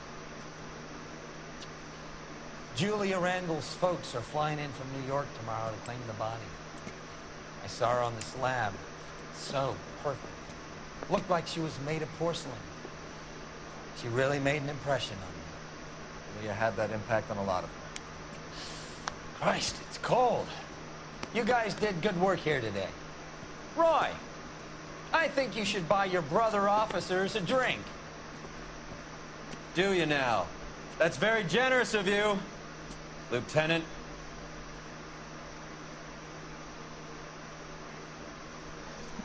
Julia Randall's folks are flying in from New York tomorrow to claim the body. I saw her on the slab. So perfect. Looked like she was made of porcelain. She really made an impression on me. Julia had that impact on a lot of them. Christ, it's cold. You guys did good work here today. Roy, I think you should buy your brother officers a drink. Do you now? That's very generous of you, Lieutenant.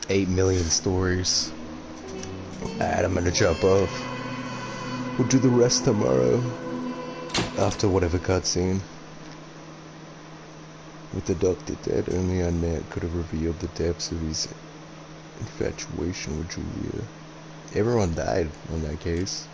$8 million stories. Alright, I'm gonna jump off. We'll do the rest tomorrow. After whatever cutscene. With the doctor dead, only Arnett could have revealed the depths of his infatuation with Julia. Everyone died on that case.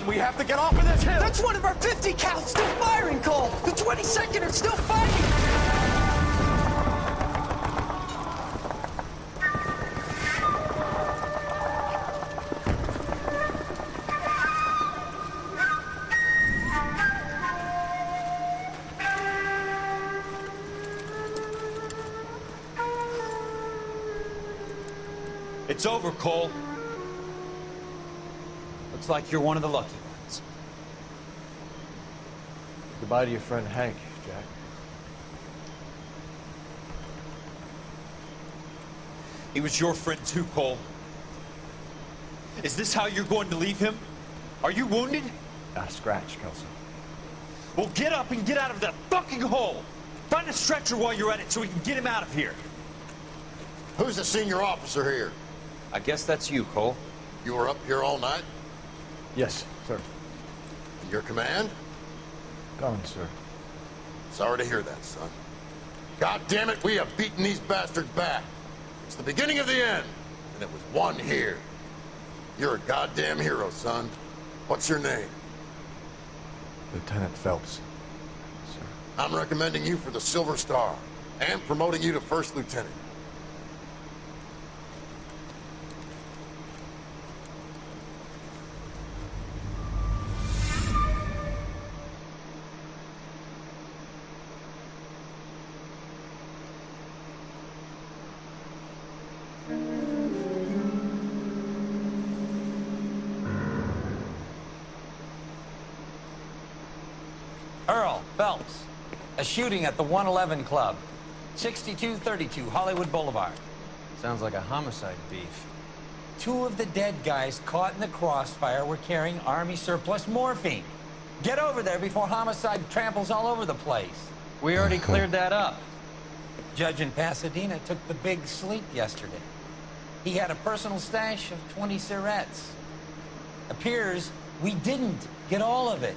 We have to get off of this hill! That's one of our 50 cal still firing, Cole! The 22nd are still fighting! It's over, Cole. Looks like you're one of the lucky ones. Goodbye to your friend Hank, Jack. He was your friend too, Cole. Is this how you're going to leave him? Are you wounded? Scratch, Kelso. Well, get up and get out of that fucking hole! Find a stretcher while you're at it so we can get him out of here. Who's the senior officer here? I guess that's you, Cole. You were up here all night? Yes, sir. Your command? Gone, sir. Sorry to hear that, son. God damn it, we have beaten these bastards back. It's the beginning of the end, and it was one here. You're a goddamn hero, son. What's your name? Lieutenant Phelps, sir. I'm recommending you for the Silver Star, and promoting you to First Lieutenant. Earl Phelps, a shooting at the 111 Club, 6232 Hollywood Boulevard. Sounds like a homicide beef. 2 of the dead guys caught in the crossfire were carrying Army surplus morphine. Get over there before homicide tramples all over the place. We already cleared that up. Judge in Pasadena took the big sleep yesterday. He had a personal stash of 20 cigarettes. Appears we didn't get all of it.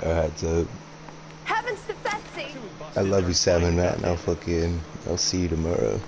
Alright, so Heavens to Betsy! I love you, Salmon Matt, and I'll see you tomorrow.